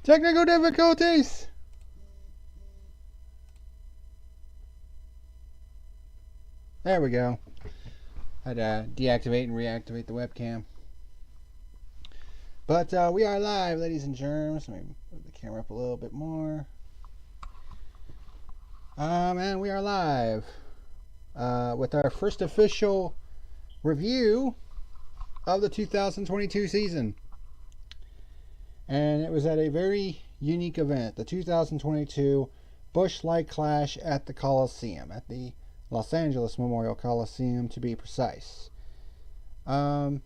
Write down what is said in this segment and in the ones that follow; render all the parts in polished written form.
Technical difficulties! There we go. Had to deactivate and reactivate the webcam. But we are live, ladies and germs. Let me move the camera up a little bit more. And we are live with our first official review of the 2022 season. And it was at a very unique event, the 2022 Busch Light Clash at the Coliseum, at the Los Angeles Memorial Coliseum to be precise. What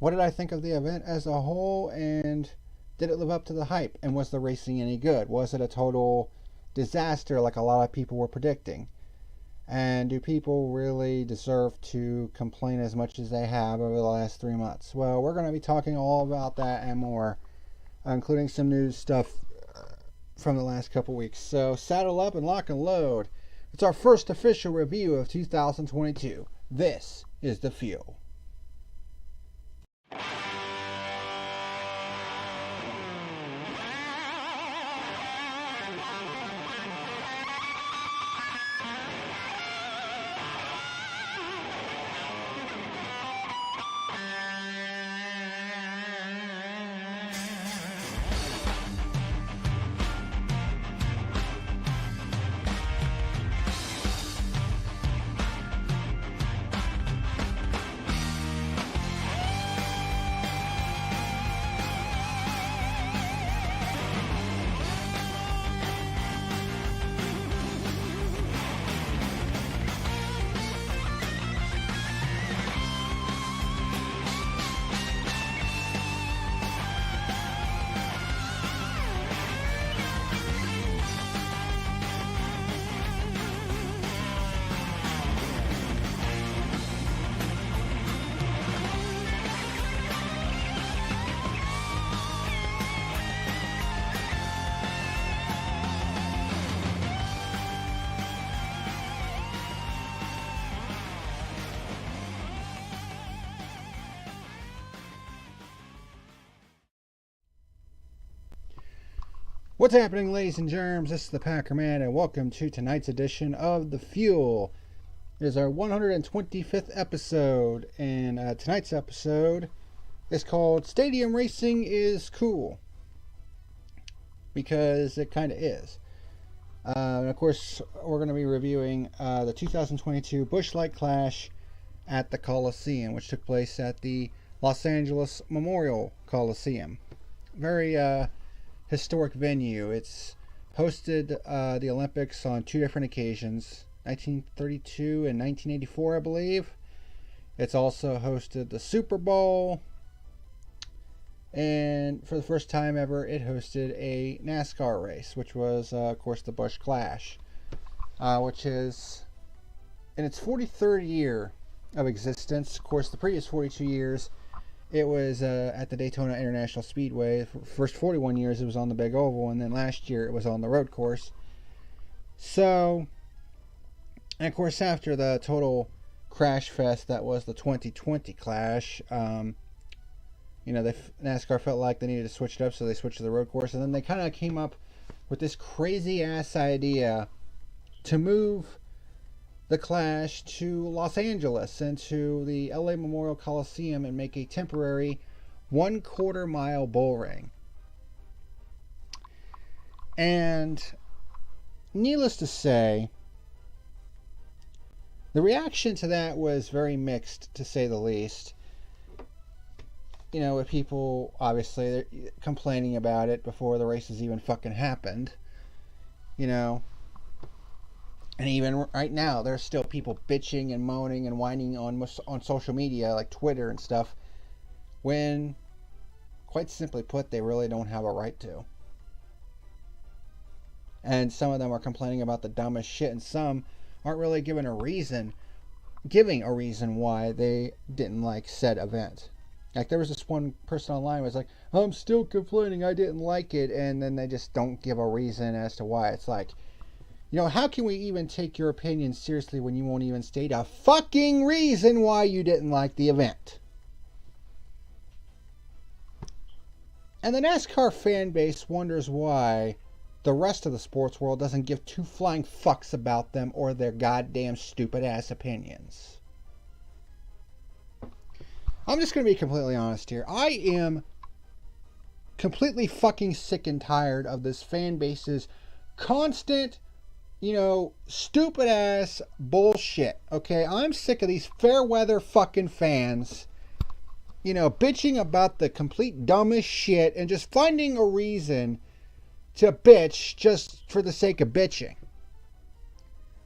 did I think of the event as a whole, and did it live up to the hype, and was the racing any good? Was it a total disaster like a lot of people were predicting? And do people really deserve to complain as much as they have over the last 3 months? Well, we're going to be talking all about that and more, including some news stuff from the last couple weeks. So saddle up and lock and load. It's our first official review of 2022. This is The Fuel. What's happening, ladies and germs? This is the Packer Man, and welcome to tonight's edition of The Fuel. It is our 125th episode, and tonight's episode is called Stadium Racing is Cool. Because it kind of is. And of course, we're going to be reviewing the 2022 Busch Light Clash at the Coliseum, which took place at the Los Angeles Memorial Coliseum. Very historic venue. It's hosted the Olympics on two different occasions, 1932 and 1984, I believe. It's also hosted the Super Bowl, and for the first time ever, it hosted a Nascar race, which was, of course, the Busch Clash, which is in its 43rd year of existence. Of course, the previous 42 years, it was at the Daytona International Speedway. For the first 41 years, it was on the Big Oval, and then last year, it was on the road course. So, and of course, after the total crash fest that was the 2020 Clash, NASCAR felt like they needed to switch it up, so they switched to the road course, and then they kind of came up with this crazy-ass idea to move the Clash to Los Angeles and to the LA Memorial Coliseum and make a temporary 1/4 mile bull ring. And needless to say, the reaction to that was very mixed, to say the least. With people, obviously, they're complaining about it before the races even fucking happened. And even right now, there's still people bitching and moaning and whining on social media, like Twitter and stuff, when, quite simply put, they really don't have a right to. And some of them are complaining about the dumbest shit, and some aren't really giving a reason why they didn't like said event. Like, there was this one person online who was like, I'm still complaining, I didn't like it, and then they just don't give a reason as to why. It's like, how can we even take your opinion seriously when you won't even state a fucking reason why you didn't like the event? And the NASCAR fan base wonders why the rest of the sports world doesn't give two flying fucks about them or their goddamn stupid ass opinions. I'm just going to be completely honest here. I am completely fucking sick and tired of this fan base's constant, stupid ass bullshit. Okay, I'm sick of these fair weather fucking fans, bitching about the complete dumbest shit and just finding a reason to bitch just for the sake of bitching.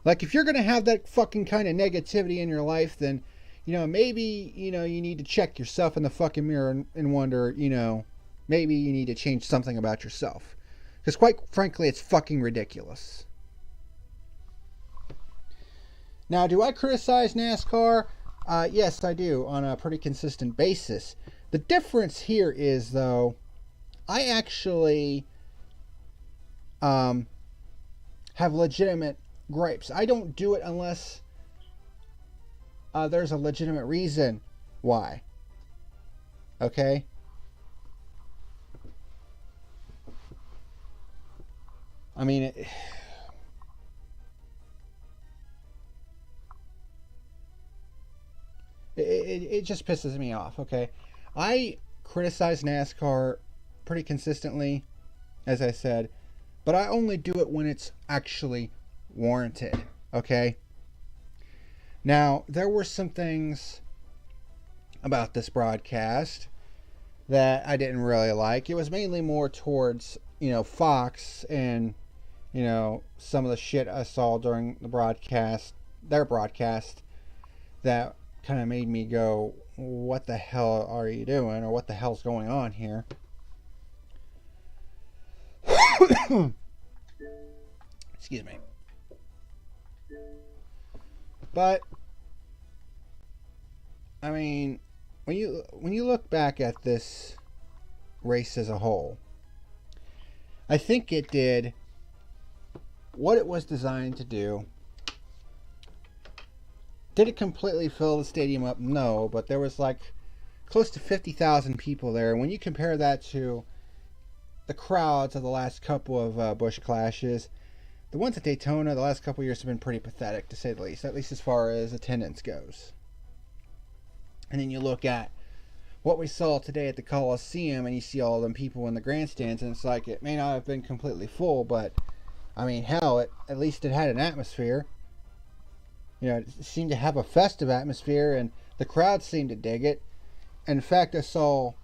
Like, if you're going to have that fucking kind of negativity in your life, then, maybe, you need to check yourself in the fucking mirror and wonder, maybe you need to change something about yourself. Because quite frankly, it's fucking ridiculous. Now, do I criticize NASCAR? Yes, I do, on a pretty consistent basis. The difference here is, though, I actually have legitimate gripes. I don't do it unless there's a legitimate reason why. Okay? I mean, it just pisses me off, okay? I criticize NASCAR pretty consistently, as I said, but I only do it when it's actually warranted, okay? Now, there were some things about this broadcast that I didn't really like. It was mainly more towards, Fox and, some of the shit I saw during the broadcast, their broadcast, that kind of made me go, what the hell are you doing? Or what the hell's going on here? Excuse me. But, I mean, when you look back at this race as a whole, I think it did what it was designed to do. Did it completely fill the stadium up? No, but there was like close to 50,000 people there. When you compare that to the crowds of the last couple of Busch clashes, the ones at Daytona the last couple of years have been pretty pathetic, to say the least, at least as far as attendance goes. And then you look at what we saw today at the Coliseum, and you see all them people in the grandstands, and it's like, it may not have been completely full, but I mean, hell, at least it had an atmosphere. It seemed to have a festive atmosphere, and the crowd seemed to dig it. And in fact, I saw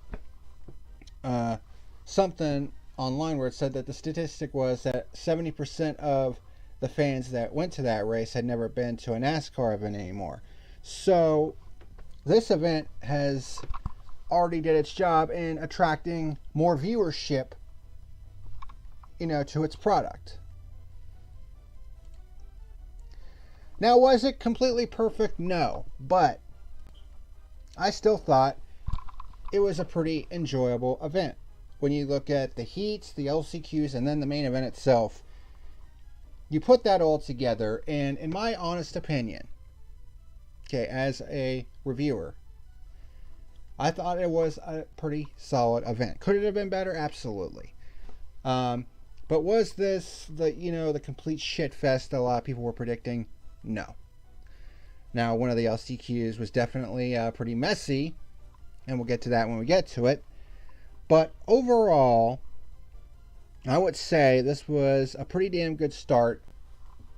something online where it said that the statistic was that 70% of the fans that went to that race had never been to a NASCAR event anymore. So this event has already did its job in attracting more viewership, to its product. Now, was it completely perfect? No, but I still thought it was a pretty enjoyable event. When you look at the heats, the LCQs, and then the main event itself, you put that all together, and in my honest opinion, okay, as a reviewer, I thought it was a pretty solid event. Could it have been better? Absolutely. But was this the complete shit fest that a lot of people were predicting? No. Now, one of the LCQs was definitely pretty messy, and we'll get to that when we get to it. But overall, I would say this was a pretty damn good start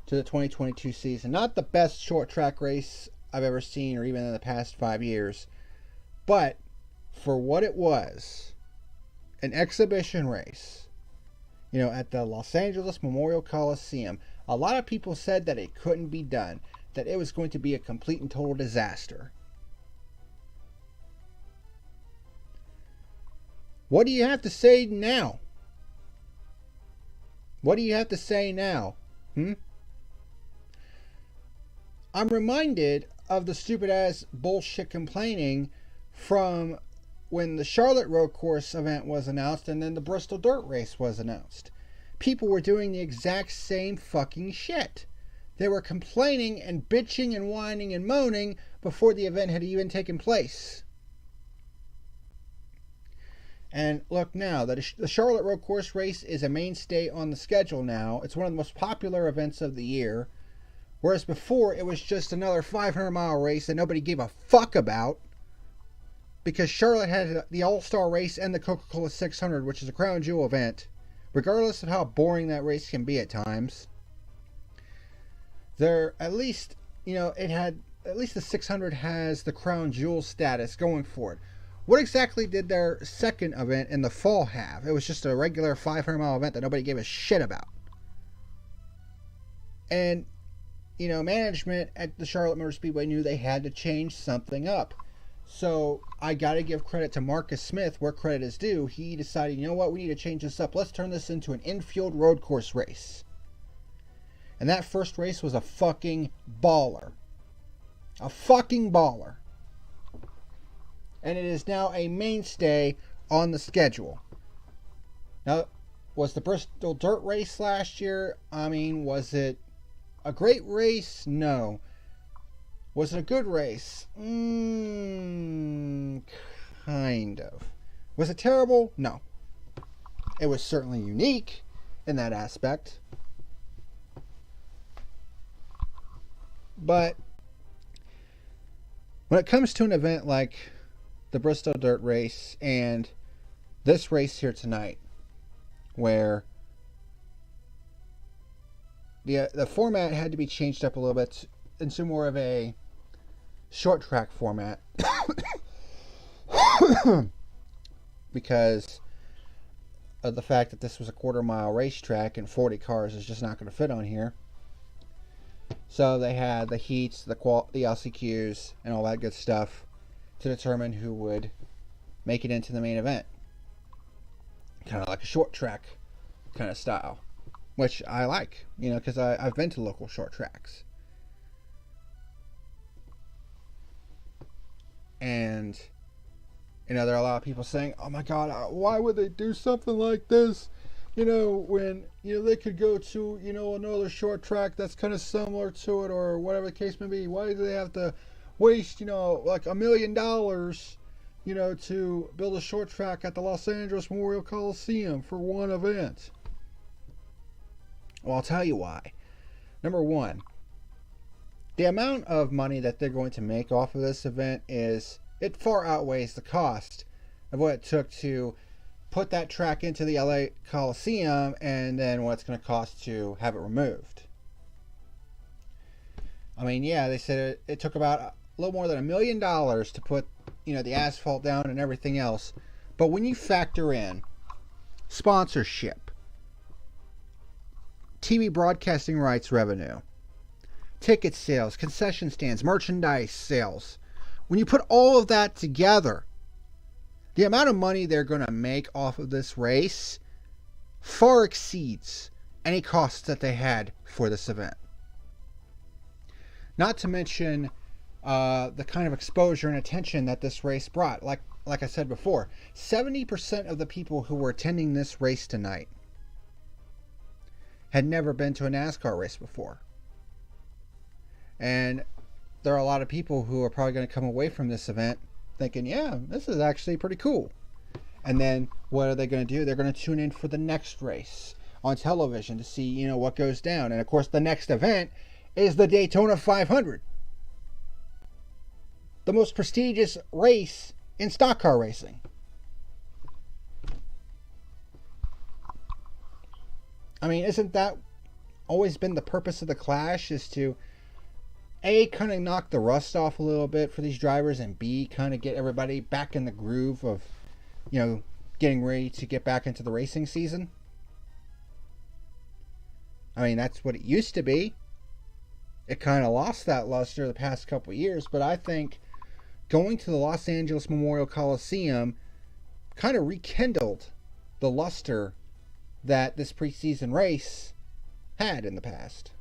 to the 2022 season. Not the best short track race I've ever seen, or even in the past 5 years, but for what it was, an exhibition race, at the Los Angeles Memorial Coliseum. A lot of people said that it couldn't be done, that it was going to be a complete and total disaster. What do you have to say now? What do you have to say now? I'm reminded of the stupid ass bullshit complaining from when the Charlotte Road Course event was announced and then the Bristol Dirt Race was announced. People were doing the exact same fucking shit. They were complaining and bitching and whining and moaning before the event had even taken place. And look now, the Charlotte Road Course race is a mainstay on the schedule now. It's one of the most popular events of the year. Whereas before, it was just another 500-mile race that nobody gave a fuck about. Because Charlotte had the All-Star race and the Coca-Cola 600, which is a crown jewel event. Regardless of how boring that race can be at times. There, at least, at least the 600 has the crown jewel status going for it. What exactly did their second event in the fall have? It was just a regular 500-mile event that nobody gave a shit about. And, management at the Charlotte Motor Speedway knew they had to change something up. So, I gotta give credit to Marcus Smith where credit is due. He decided, you know what, we need to change this up. Let's turn this into an infield road course race. And that first race was a fucking baller. A fucking baller. And it is now a mainstay on the schedule. Now, was the Bristol Dirt Race last year? Was it a great race? No. Was it a good race? Kind of. Was it terrible? No. It was certainly unique in that aspect. But when it comes to an event like the Bristol Dirt Race and this race here tonight, where the format had to be changed up a little bit into more of a short track format because of the fact that this was a quarter-mile racetrack and 40 cars is just not going to fit on here. So they had the heats, the LCQs, and all that good stuff to determine who would make it into the main event. Kind of like a short track kind of style, which I like, because I've been to local short tracks. And, there are a lot of people saying, oh my God, why would they do something like this? When, they could go to, another short track that's kind of similar to it or whatever the case may be. Why do they have to waste, like $1 million, to build a short track at the Los Angeles Memorial Coliseum for one event? Well, I'll tell you why. Number one, the amount of money that they're going to make off of this event it far outweighs the cost of what it took to put that track into the LA Coliseum and then what it's going to cost to have it removed. They said it took about a little more than $1 million to put, the asphalt down and everything else. But when you factor in sponsorship, TV broadcasting rights revenue, ticket sales, concession stands, merchandise sales, when you put all of that together, the amount of money they're going to make off of this race far exceeds any costs that they had for this event. Not to mention the kind of exposure and attention that this race brought. Like I said before, 70% of the people who were attending this race tonight had never been to a NASCAR race before. And there are a lot of people who are probably going to come away from this event thinking, yeah, this is actually pretty cool. And then what are they going to do? They're going to tune in for the next race on television to see, what goes down. And of course, the next event is the Daytona 500. The most prestigious race in stock car racing. Isn't that always been the purpose of the Clash, is to A, kind of knock the rust off a little bit for these drivers, and B, kind of get everybody back in the groove of, getting ready to get back into the racing season? That's what it used to be. It kind of lost that luster the past couple of years, but I think going to the Los Angeles Memorial Coliseum kind of rekindled the luster that this preseason race had in the past.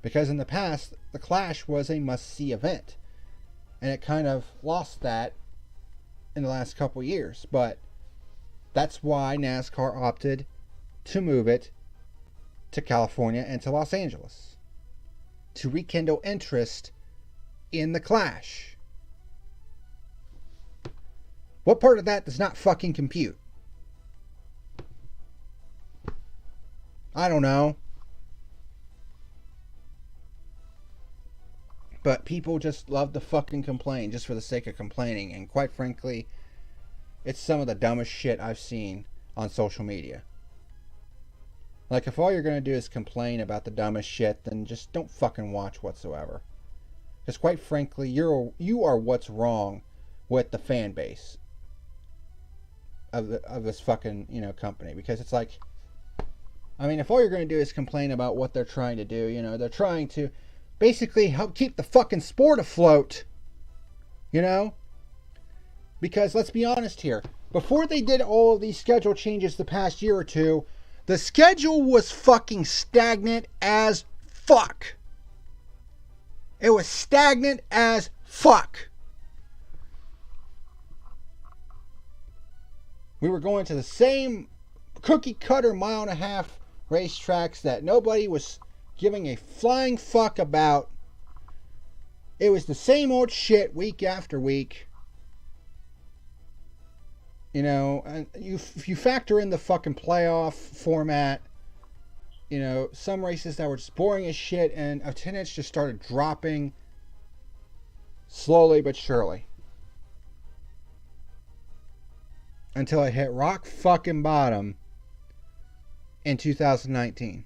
Because in the past, the Clash was a must-see event. And it kind of lost that in the last couple of years. But that's why NASCAR opted to move it to California and to Los Angeles. To rekindle interest in the Clash. What part of that does not fucking compute? I don't know. But people just love to fucking complain just for the sake of complaining. And quite frankly, it's some of the dumbest shit I've seen on social media. Like, if all you're going to do is complain about the dumbest shit, then just don't fucking watch whatsoever. Because quite frankly, you are what's wrong with the fan base of this fucking, company. Because it's like, I mean, if all you're going to do is complain about what they're trying to do, they're trying to basically help keep the fucking sport afloat, because let's be honest here, before they did all of these schedule changes the past year or two, the schedule was fucking stagnant as fuck. It was stagnant as fuck. We were going to the same cookie cutter 1.5 mile racetracks that nobody was giving a flying fuck about. It was the same old shit week after week. And if you factor in the fucking playoff format, some races that were just boring as shit, and attendance just started dropping slowly but surely. Until it hit rock fucking bottom in 2019.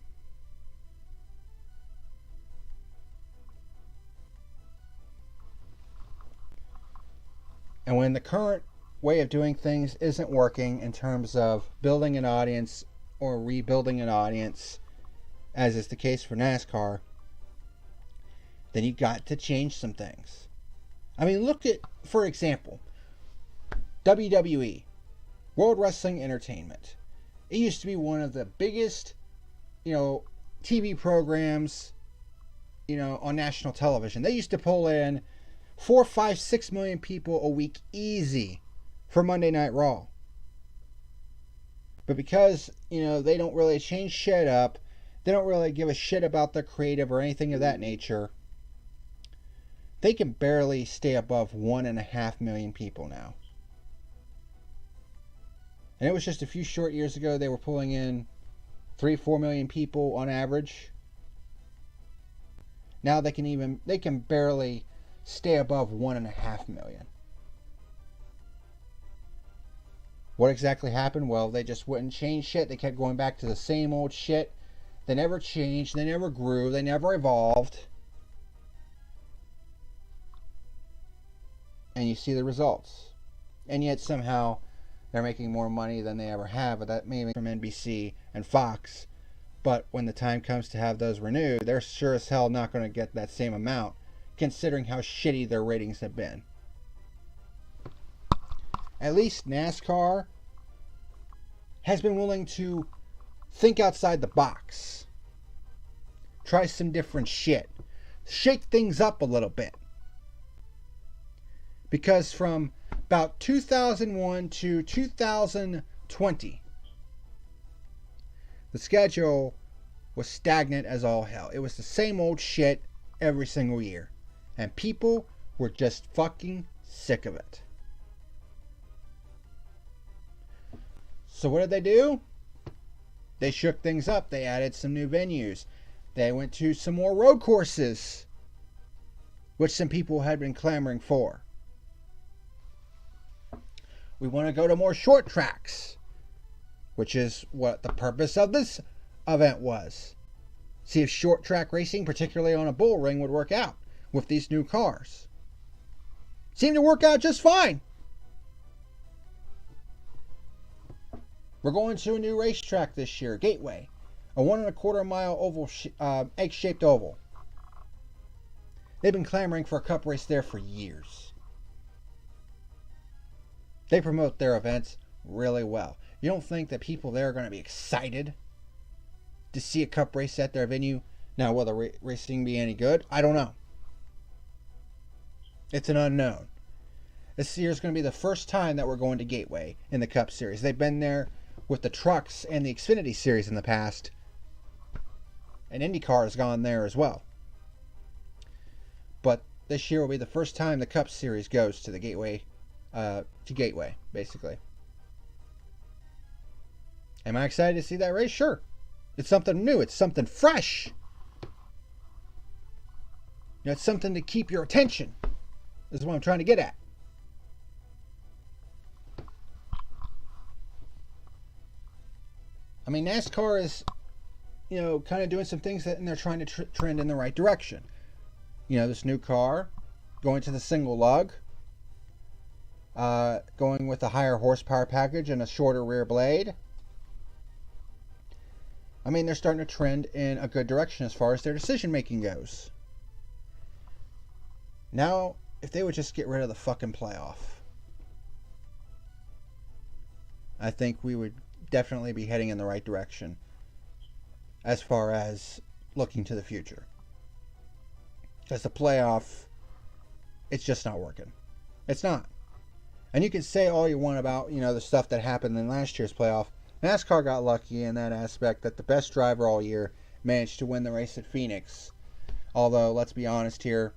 And when the current way of doing things isn't working in terms of building an audience or rebuilding an audience, as is the case for NASCAR, then you got to change some things. I mean, look at, for example, WWE, World Wrestling Entertainment. It used to be one of the biggest, TV programs, on national television. They used to pull in 4, 5, 6 million people a week easy for Monday Night Raw. But because, they don't really change shit up, they don't really give a shit about their creative or anything of that nature, they can barely stay above 1.5 million people now. And it was just a few short years ago they were pulling in 3, 4 million people on average. Now they can barely stay above 1.5 million. What exactly happened? Well, they just wouldn't change shit. They kept going back to the same old shit. They never changed. They never grew. They never evolved. And you see the results. And yet somehow they're making more money than they ever have. But that may be from NBC and Fox. But when the time comes to have those renewed, they're sure as hell not going to get that same amount, considering how shitty their ratings have been. At least NASCAR has been willing to think outside the box. Try some different shit. Shake things up a little bit. Because from about 2001 to 2020, the schedule was stagnant as all hell. It was the same old shit every single year. And people were just fucking sick of it. So what did they do? They shook things up. They added some new venues. They went to some more road courses, which some people had been clamoring for. We want to go to more short tracks, which is what the purpose of this event was. See if short track racing, particularly on a bull ring, would work out with these new cars. Seemed to work out just fine. We're going to a new racetrack this year, Gateway, a 1.25 mile oval, egg-shaped oval. They've been clamoring for a cup race there for years. They promote their events really well. You don't think that people there are going to be excited to see a cup race at their venue? Now, will the racing be any good? I don't know. It's an unknown. This year is going to be the first time that we're going to Gateway in the Cup Series. They've been there with the trucks and the Xfinity Series in the past. And IndyCar has gone there as well. But this year will be the first time the Cup Series goes to the Gateway to Gateway, basically. Am I excited to see that race? Sure. It's something new. It's something fresh. It's something to keep your attention. This is what I'm trying to get at. I mean, NASCAR is, kind of doing some things and they're trying to trend in the right direction. This new car, going to the single lug, going with a higher horsepower package and a shorter rear blade. I mean, they're starting to trend in a good direction as far as their decision making goes. Now, if they would just get rid of the fucking playoff, I think we would definitely be heading in the right direction as far as looking to the future. Because the playoff, it's just not working. It's not. And you can say all you want about, the stuff that happened in last year's playoff. NASCAR got lucky in that aspect that the best driver all year managed to win the race at Phoenix. Although, let's be honest here,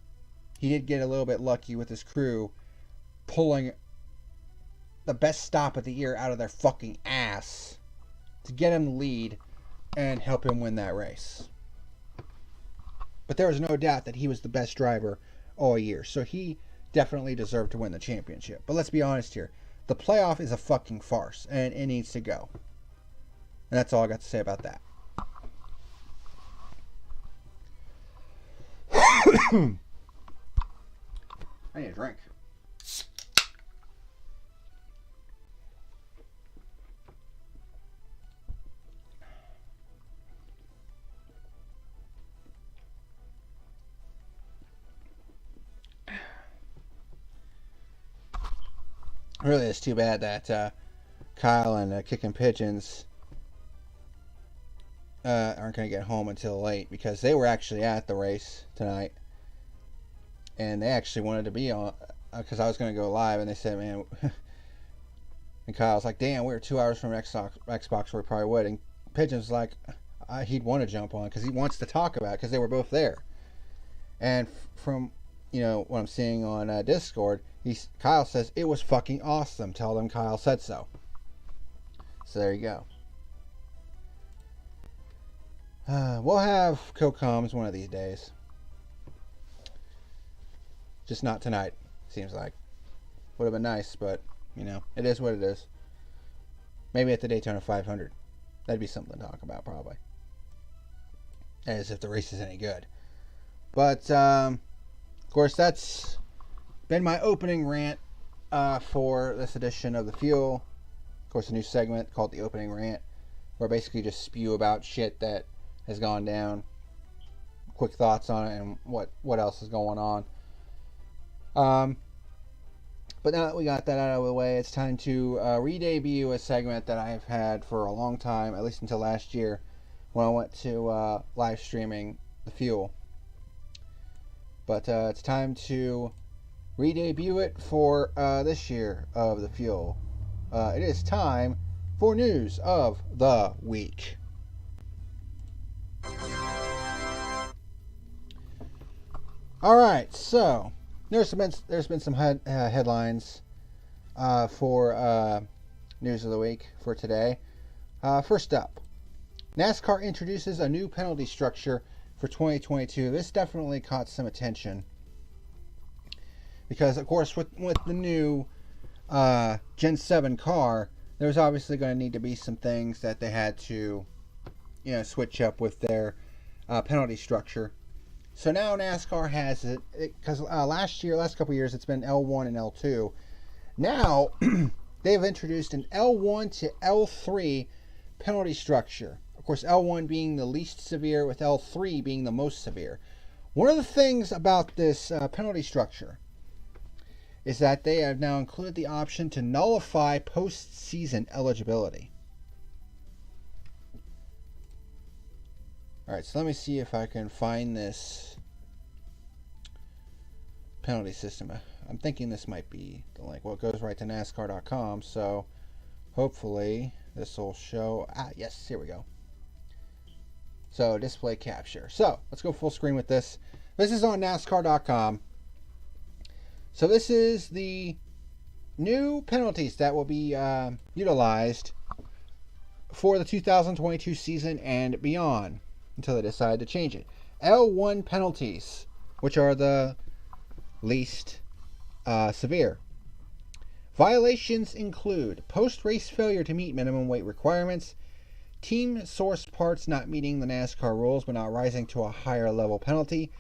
he did get a little bit lucky with his crew pulling the best stop of the year out of their fucking ass to get him the lead and help him win that race. But there was no doubt that he was the best driver all year. So he definitely deserved to win the championship. But let's be honest here. The playoff is a fucking farce and it needs to go. And that's all I got to say about that. I need a drink. Really, it's too bad that Kyle and Kicking Pigeons aren't going to get home until late, because they were actually at the race tonight and they actually wanted to be on, because I was going to go live, and they said, man, and Kyle's like, damn, we were 2 hours from Xbox where we probably would, and Pigeon's like, he'd want to jump on because he wants to talk about it, because they were both there. And from what I'm seeing on Discord, Kyle says it was fucking awesome. Tell them Kyle said so. So there you go. We'll have co-coms one of these days. Just not tonight, seems like. Would have been nice, but, it is what it is. Maybe at the Daytona 500. That'd be something to talk about, probably. As if the race is any good. But, of course, that's been my opening rant for this edition of The Fuel. Of course, a new segment called The Opening Rant, where I basically just spew about shit that has gone down, quick thoughts on it, and what else is going on. But now that we got that out of the way, it's time to re-debut a segment that I've had for a long time, at least until last year, when I went to live streaming The Fuel. But it's time to re-debut it for this year of The Fuel. It is time for News of the Week. Alright, so there's been some headlines for News of the Week for today. First up, NASCAR introduces a new penalty structure for 2022. This definitely caught some attention because, of course, with the new Gen 7 car, there's obviously going to need to be some things that they had to, switch up with their penalty structure. So now NASCAR has it, because last couple years, it's been L1 and L2. Now, they've introduced an L1 to L3 penalty structure. Of course, L1 being the least severe, with L3 being the most severe. One of the things about this penalty structure is that they have now included the option to nullify postseason eligibility. Alright, so let me see if I can find this penalty system. I'm thinking this might be the link. Well, it goes right to NASCAR.com, so hopefully this will show. Yes, here we go. So, display capture. So, let's go full screen with this. This is on NASCAR.com. So, this is the new penalties that will be utilized for the 2022 season and beyond until they decide to change it. L1 penalties, which are the least severe. Violations include post-race failure to meet minimum weight requirements, team-sourced parts not meeting the NASCAR rules but not rising to a higher level penalty,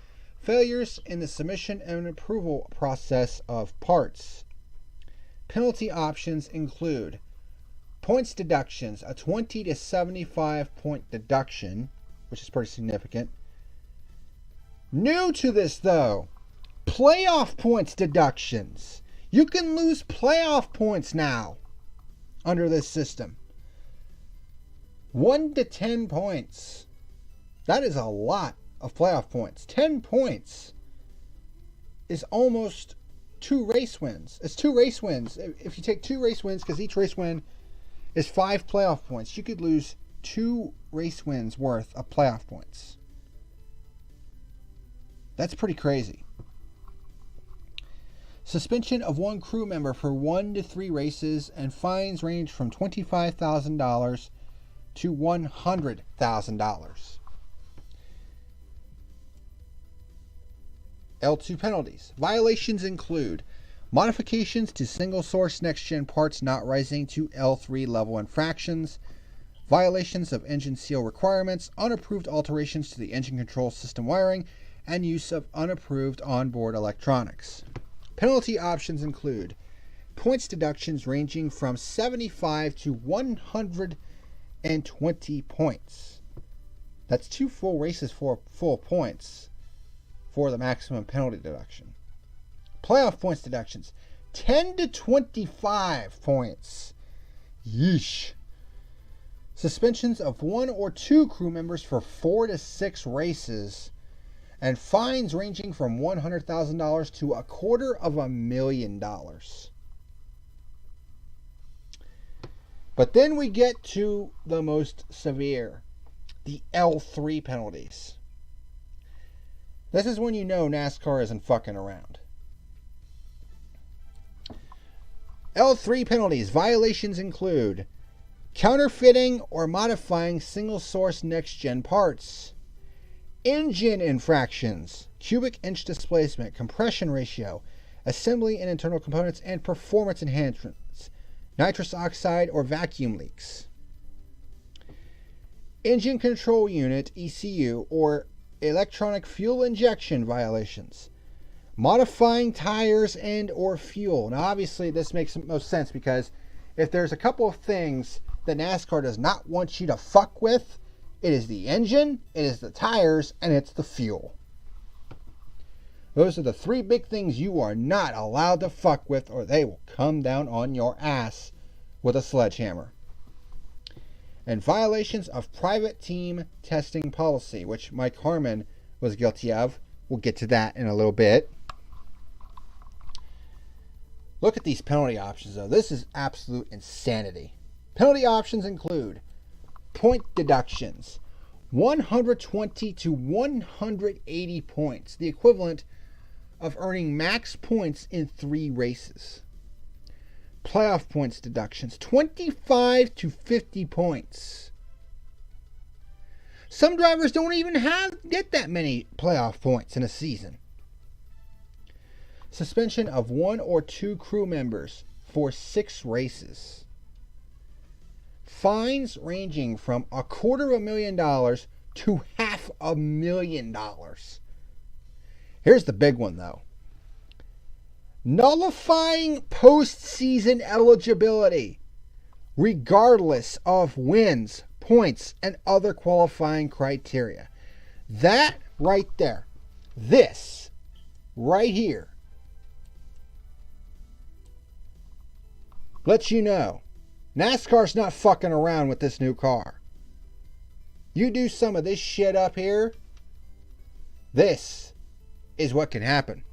failures in the submission and approval process of parts. Penalty options include points deductions, a 20 to 75 point deduction, which is pretty significant. New to this, though, playoff points deductions. You can lose playoff points now under this system. 1 to 10 points. That is a lot of playoff points. 10 points is almost 2 race wins. It's 2 race wins. If you take 2 race wins, because each race win is 5 playoff points, you could lose 2 race wins worth of playoff points. That's pretty crazy. Suspension of 1 crew member for 1 to 3 races, and fines range from $25,000 to $100,000. L2 penalties. Violations include modifications to single-source next-gen parts not rising to L3 level infractions, violations of engine seal requirements, unapproved alterations to the engine control system wiring, and use of unapproved onboard electronics. Penalty options include points deductions ranging from 75 to 120 points. That's 2 full races for full points for the maximum penalty deduction. Playoff points deductions, 10 to 25 points. Yeesh. Suspensions of 1 or 2 crew members for 4 to 6 races, and fines ranging from $100,000 to $250,000. But then we get to the most severe, the L3 penalties. This is when you know NASCAR isn't fucking around. L3 penalties. Violations include counterfeiting or modifying single-source next-gen parts, engine infractions, cubic inch displacement, compression ratio, assembly and internal components, and performance enhancements, nitrous oxide or vacuum leaks, engine control unit, ECU, or electronic fuel injection violations, modifying tires and or fuel. Now obviously this makes the most sense, because if there's a couple of things that NASCAR does not want you to fuck with, it is the engine, it is the tires, and it's the fuel. Those are the 3 big things you are not allowed to fuck with, or they will come down on your ass with a sledgehammer. And violations of private team testing policy, which Mike Harmon was guilty of. We'll get to that in a little bit. Look at these penalty options, though. This is absolute insanity. Penalty options include point deductions, 120 to 180 points, the equivalent of earning max points in 3 races. Playoff points deductions, 25 to 50 points. Some drivers don't even get that many playoff points in a season. Suspension of 1 or 2 crew members for 6 races. Fines ranging from $250,000 to $500,000. Here's the big one, though. Nullifying postseason eligibility, regardless of wins, points, and other qualifying criteria. That right there, this right here, lets you know NASCAR's not fucking around with this new car. You do some of this shit up here, this is what can happen.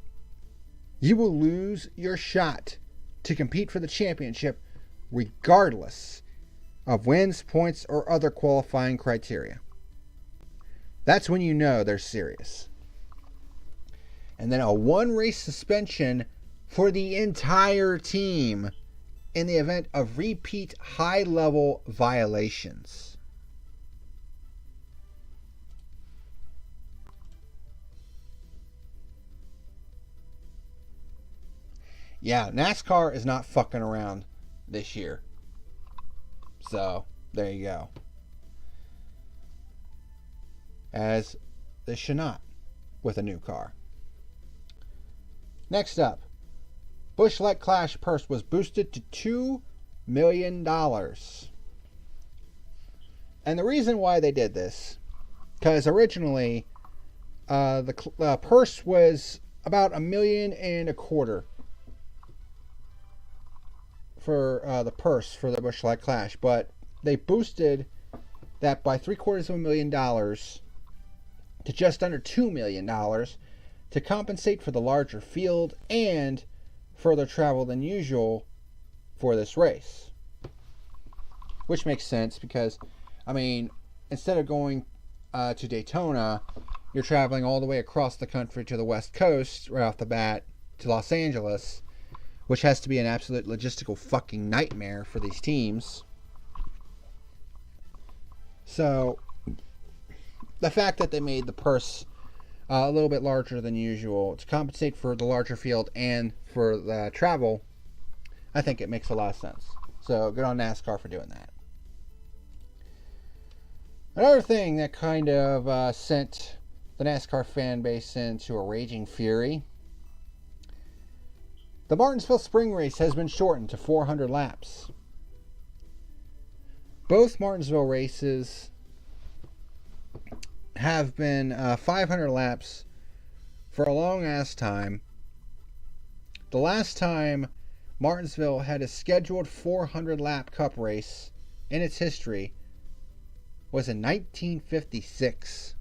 You will lose your shot to compete for the championship regardless of wins, points, or other qualifying criteria. That's when you know they're serious. And then a 1 race suspension for the entire team in the event of repeat high-level violations. Yeah, NASCAR is not fucking around this year. So, there you go. As they should not with a new car. Next up, Busch Light Clash purse was boosted to $2 million. And the reason why they did this, because originally the purse was about $1.25 million for the purse for the Busch Light Clash, but they boosted that by $750,000 to just under $2 million to compensate for the larger field and further travel than usual for this race. Which makes sense because, I mean, instead of going to Daytona, you're traveling all the way across the country to the West Coast right off the bat to Los Angeles, which has to be an absolute logistical fucking nightmare for these teams. So, the fact that they made the purse a little bit larger than usual to compensate for the larger field and for the travel, I think it makes a lot of sense. So, good on NASCAR for doing that. Another thing that kind of sent the NASCAR fan base into a raging fury: the Martinsville Spring Race has been shortened to 400 laps. Both Martinsville races have been 500 laps for a long ass time. The last time Martinsville had a scheduled 400 lap cup race in its history was in 1956.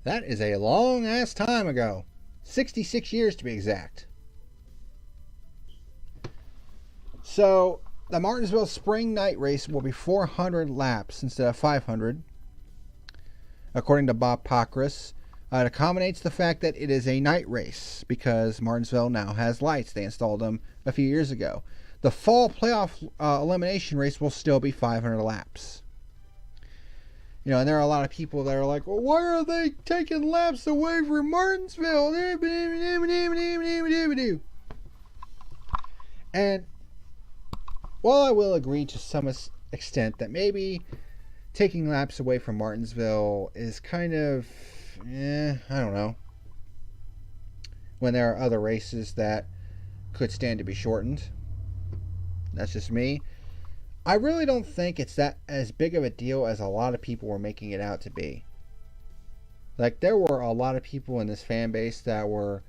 That is a long ass time ago. 66 years to be exact. So, the Martinsville Spring Night Race will be 400 laps instead of 500, according to Bob Pockrass. It accommodates the fact that it is a night race because Martinsville now has lights. They installed them a few years ago. The fall playoff elimination race will still be 500 laps. You know, and there are a lot of people that are like, well, why are they taking laps away from Martinsville? And while I will agree to some extent that maybe taking laps away from Martinsville is kind of, I don't know, when there are other races that could stand to be shortened. That's just me. I really don't think it's that as big of a deal as a lot of people were making it out to be. Like, there were a lot of people in this fan base that were,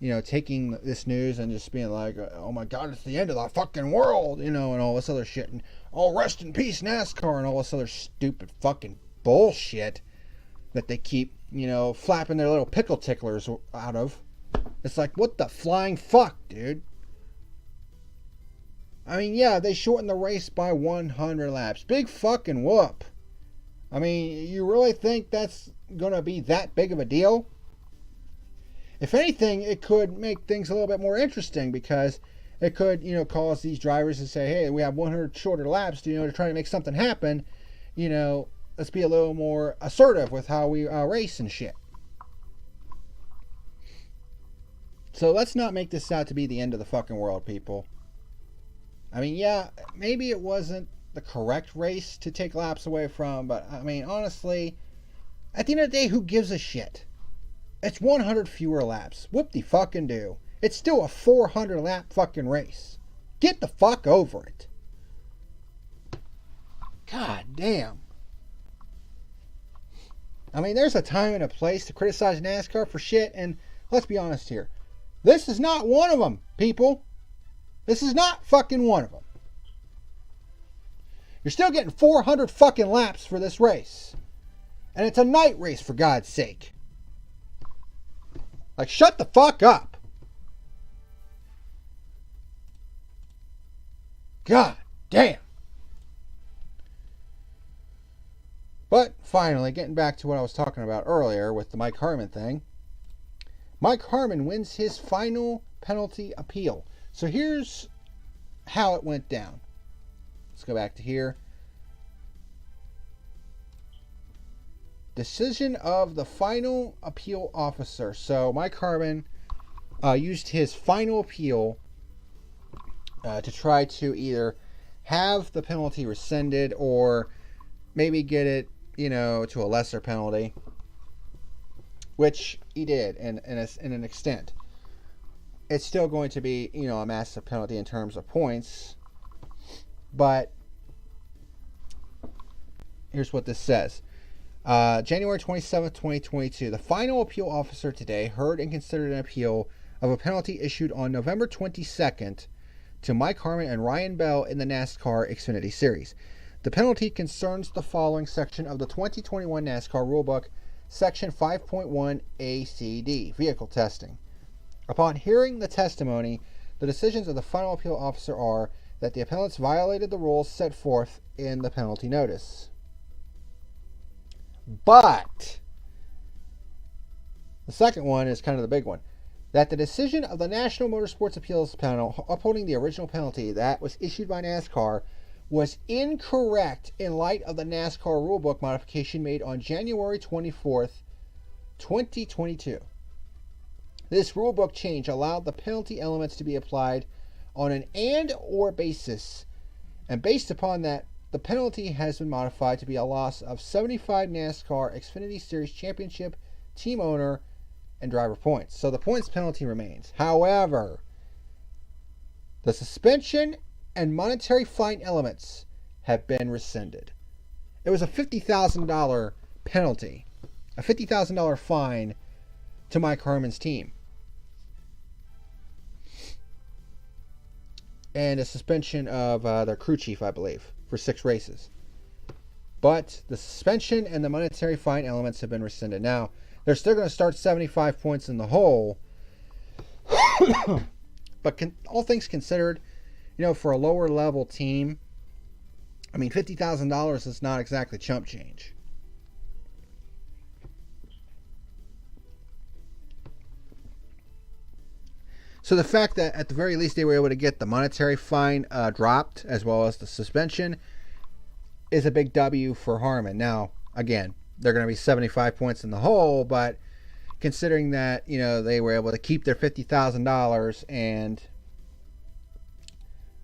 you know, taking this news and just being like, oh my god, it's the end of the fucking world, you know, and all this other shit, and oh, rest in peace NASCAR, and all this other stupid fucking bullshit that they keep, you know, flapping their little pickle ticklers out of. It's like, what the flying fuck, dude? I mean, yeah, they shortened the race by 100 laps. Big fucking whoop. I mean, you really think that's gonna be that big of a deal? If anything, it could make things a little bit more interesting because it could, you know, cause these drivers to say, hey, we have 100 shorter laps, you know, to try to make something happen. You know, let's be a little more assertive with how we race and shit. So let's not make this out to be the end of the fucking world, people. I mean, yeah, maybe it wasn't the correct race to take laps away from, but I mean, honestly, at the end of the day, who gives a shit? It's 100 fewer laps. Whoop-de-fucking-do. It's still a 400 lap fucking race. Get the fuck over it. God damn. I mean, there's a time and a place to criticize NASCAR for shit, and let's be honest here. This is not one of them, people. This is not fucking one of them. You're still getting 400 fucking laps for this race. And it's a night race, for God's sake. Like, shut the fuck up. God damn. But finally, getting back to what I was talking about earlier with the Mike Harmon thing. Mike Harmon wins his final penalty appeal. So here's how it went down. Let's go back to here. Decision of the final appeal officer. So Mike Harmon used his final appeal to try to either have the penalty rescinded or maybe get it, to a lesser penalty, which he did in an extent. It's still going to be, a massive penalty in terms of points, but here's what this says. January 27th, 2022, the final appeal officer today heard and considered an appeal of a penalty issued on November 22nd to Mike Harmon and Ryan Bell in the NASCAR Xfinity Series. The penalty concerns the following section of the 2021 NASCAR Rulebook, Section 5.1 ACD, Vehicle Testing. Upon hearing the testimony, the decisions of the final appeal officer are that the appellants violated the rules set forth in the penalty notice. But the second one is kind of the big one. That the decision of the National Motorsports Appeals Panel upholding the original penalty that was issued by NASCAR was incorrect in light of the NASCAR rulebook modification made on January 24th, 2022. This rulebook change allowed the penalty elements to be applied on an and/or basis, and based upon that, the penalty has been modified to be a loss of 75 NASCAR Xfinity Series Championship team owner and driver points. So the points penalty remains. However, the suspension and monetary fine elements have been rescinded. It was a $50,000 penalty, a $50,000 fine to Mike Harmon's team, and a suspension of their crew chief, I believe, for 6 races. But the suspension and the monetary fine elements have been rescinded. Now, they're still going to start 75 points in the hole, but all things considered, for a lower level team, I mean, $50,000 is not exactly chump change. So the fact that at the very least they were able to get the monetary fine dropped as well as the suspension is a big W for Harmon. Now, again, they're going to be 75 points in the hole, but considering that, they were able to keep their $50,000 and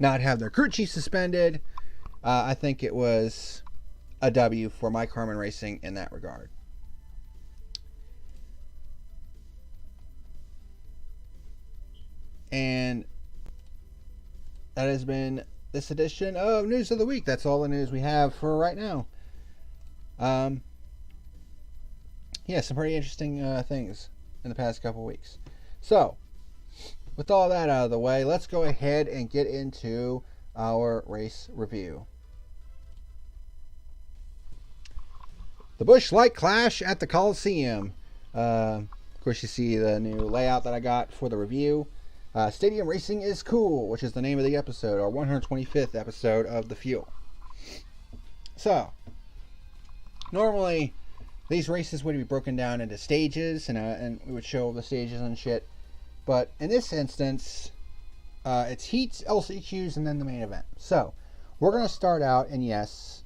not have their crew chief suspended, I think it was a W for Mike Harmon Racing in that regard. And that has been this edition of News of the Week. That's all the news we have for right now. Some pretty interesting things in the past couple weeks. So, with all that out of the way, let's go ahead and get into our race review. The Busch Light Clash at the Coliseum. Of course, you see the new layout that I got for the review. Stadium Racing is Cool, which is the name of the episode, our 125th episode of The Fuel. So, normally these races would be broken down into stages, and we would show the stages and shit. But in this instance, it's heats, LCQs, and then the main event. So, we're going to start out, and yes,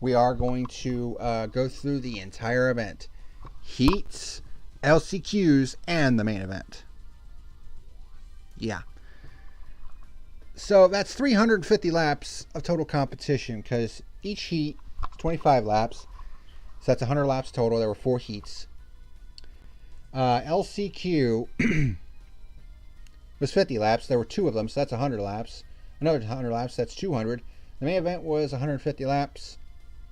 we are going to go through the entire event. Heats, LCQs, and the main event. Yeah. So that's 350 laps of total competition, because each heat is 25 laps. So that's 100 laps total. There were 4 heats. LCQ was 50 laps. There were 2 of them, so that's 100 laps. Another 100 laps, that's 200. The main event was 150 laps.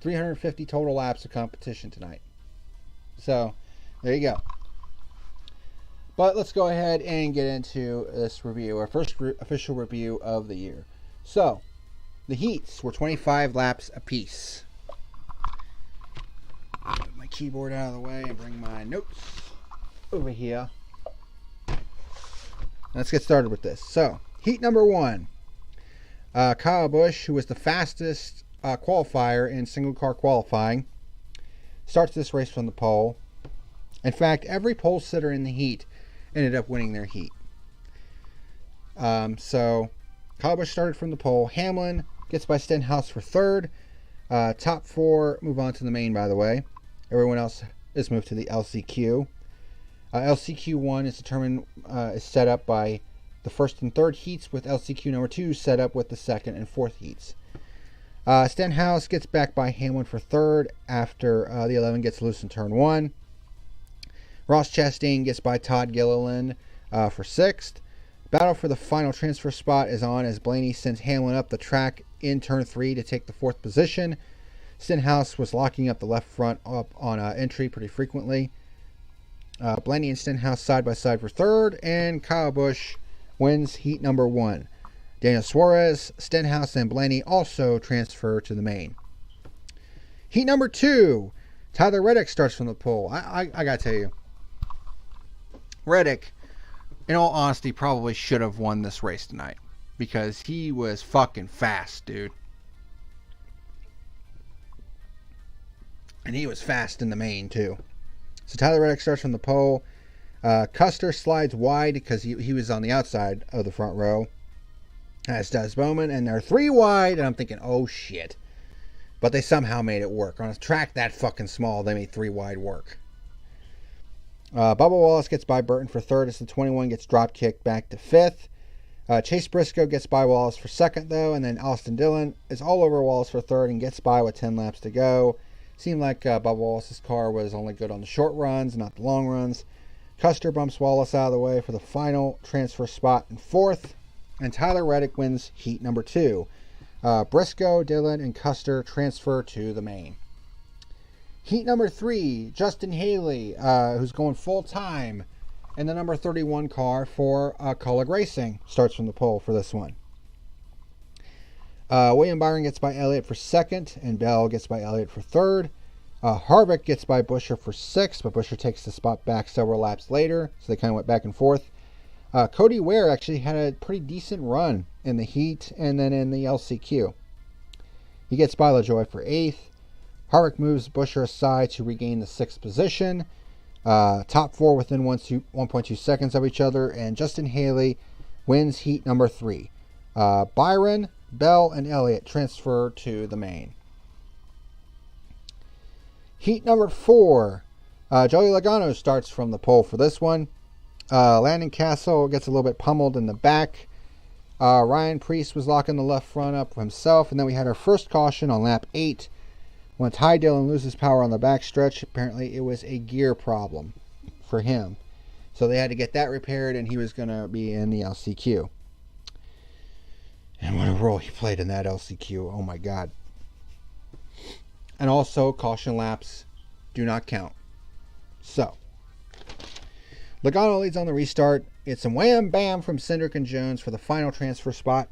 350 total laps of competition tonight. So, there you go. But let's go ahead and get into this review, our first official review of the year. So, the heats were 25 laps apiece. Get my keyboard out of the way and bring my notes over here. Let's get started with this. So, heat number 1. Kyle Busch, who was the fastest qualifier in single car qualifying, starts this race from the pole. In fact, every pole sitter in the heat ended up winning their heat. So Kyle Busch started from the pole. Hamlin gets by Stenhouse for third. Top four move on to the main, by the way. Everyone else is moved to the LCQ. LCQ1 is determined, is set up by the first and third heats, with LCQ number 2 set up with the second and fourth heats. Stenhouse gets back by Hamlin for third after the 11 gets loose in turn 1. Ross Chastain gets by Todd Gilliland for sixth. Battle for the final transfer spot is on as Blaney sends Hamlin up the track in turn 3 to take the fourth position. Stenhouse was locking up the left front up on entry pretty frequently. Blaney and Stenhouse side by side for third, and Kyle Busch wins heat number 1. Daniel Suarez, Stenhouse, and Blaney also transfer to the main. Heat number 2, Tyler Reddick starts from the pole. I gotta tell you, Reddick, in all honesty, probably should have won this race tonight because he was fucking fast, dude. And he was fast in the main, too. So Tyler Reddick starts from the pole. Custer slides wide because he was on the outside of the front row, as does Bowman, and they're 3 wide, and I'm thinking, oh shit. But they somehow made it work. On a track that fucking small, they made 3 wide work. Bubba Wallace gets by Burton for third as the 21 gets drop kicked back to fifth. Chase Briscoe gets by Wallace for second, though, and then Austin Dillon is all over Wallace for third and gets by with 10 laps to go. Seemed like Bubba Wallace's car was only good on the short runs, not the long runs. Custer bumps Wallace out of the way for the final transfer spot in fourth, and Tyler Reddick wins heat number 2. Briscoe, Dillon, and Custer transfer to the main. Heat number 3, Justin Haley, who's going full-time in the number 31 car for Kaulig Racing, starts from the pole for this one. William Byron gets by Elliott for second, and Bell gets by Elliott for third. Harvick gets by Buescher for sixth, but Buescher takes the spot back several laps later, so they kind of went back and forth. Cody Ware actually had a pretty decent run in the heat and then in the LCQ. He gets by LaJoie for eighth. Harvick moves Buescher aside to regain the sixth position. Top 4 within 1.2 seconds of each other, and Justin Haley wins heat number 3. Byron, Bell, and Elliott transfer to the main. Heat number 4, Joey Logano starts from the pole for this one. Landon Castle gets a little bit pummeled in the back. Ryan Preece was locking the left front up himself, and then we had our first caution on lap 8. When Ty Dillon loses power on the backstretch, apparently it was a gear problem for him. So they had to get that repaired, and he was going to be in the LCQ. And what a role he played in that LCQ. Oh my God. And also, caution laps do not count. So, Logano leads on the restart. It's some wham bam from Cindric and Jones for the final transfer spot.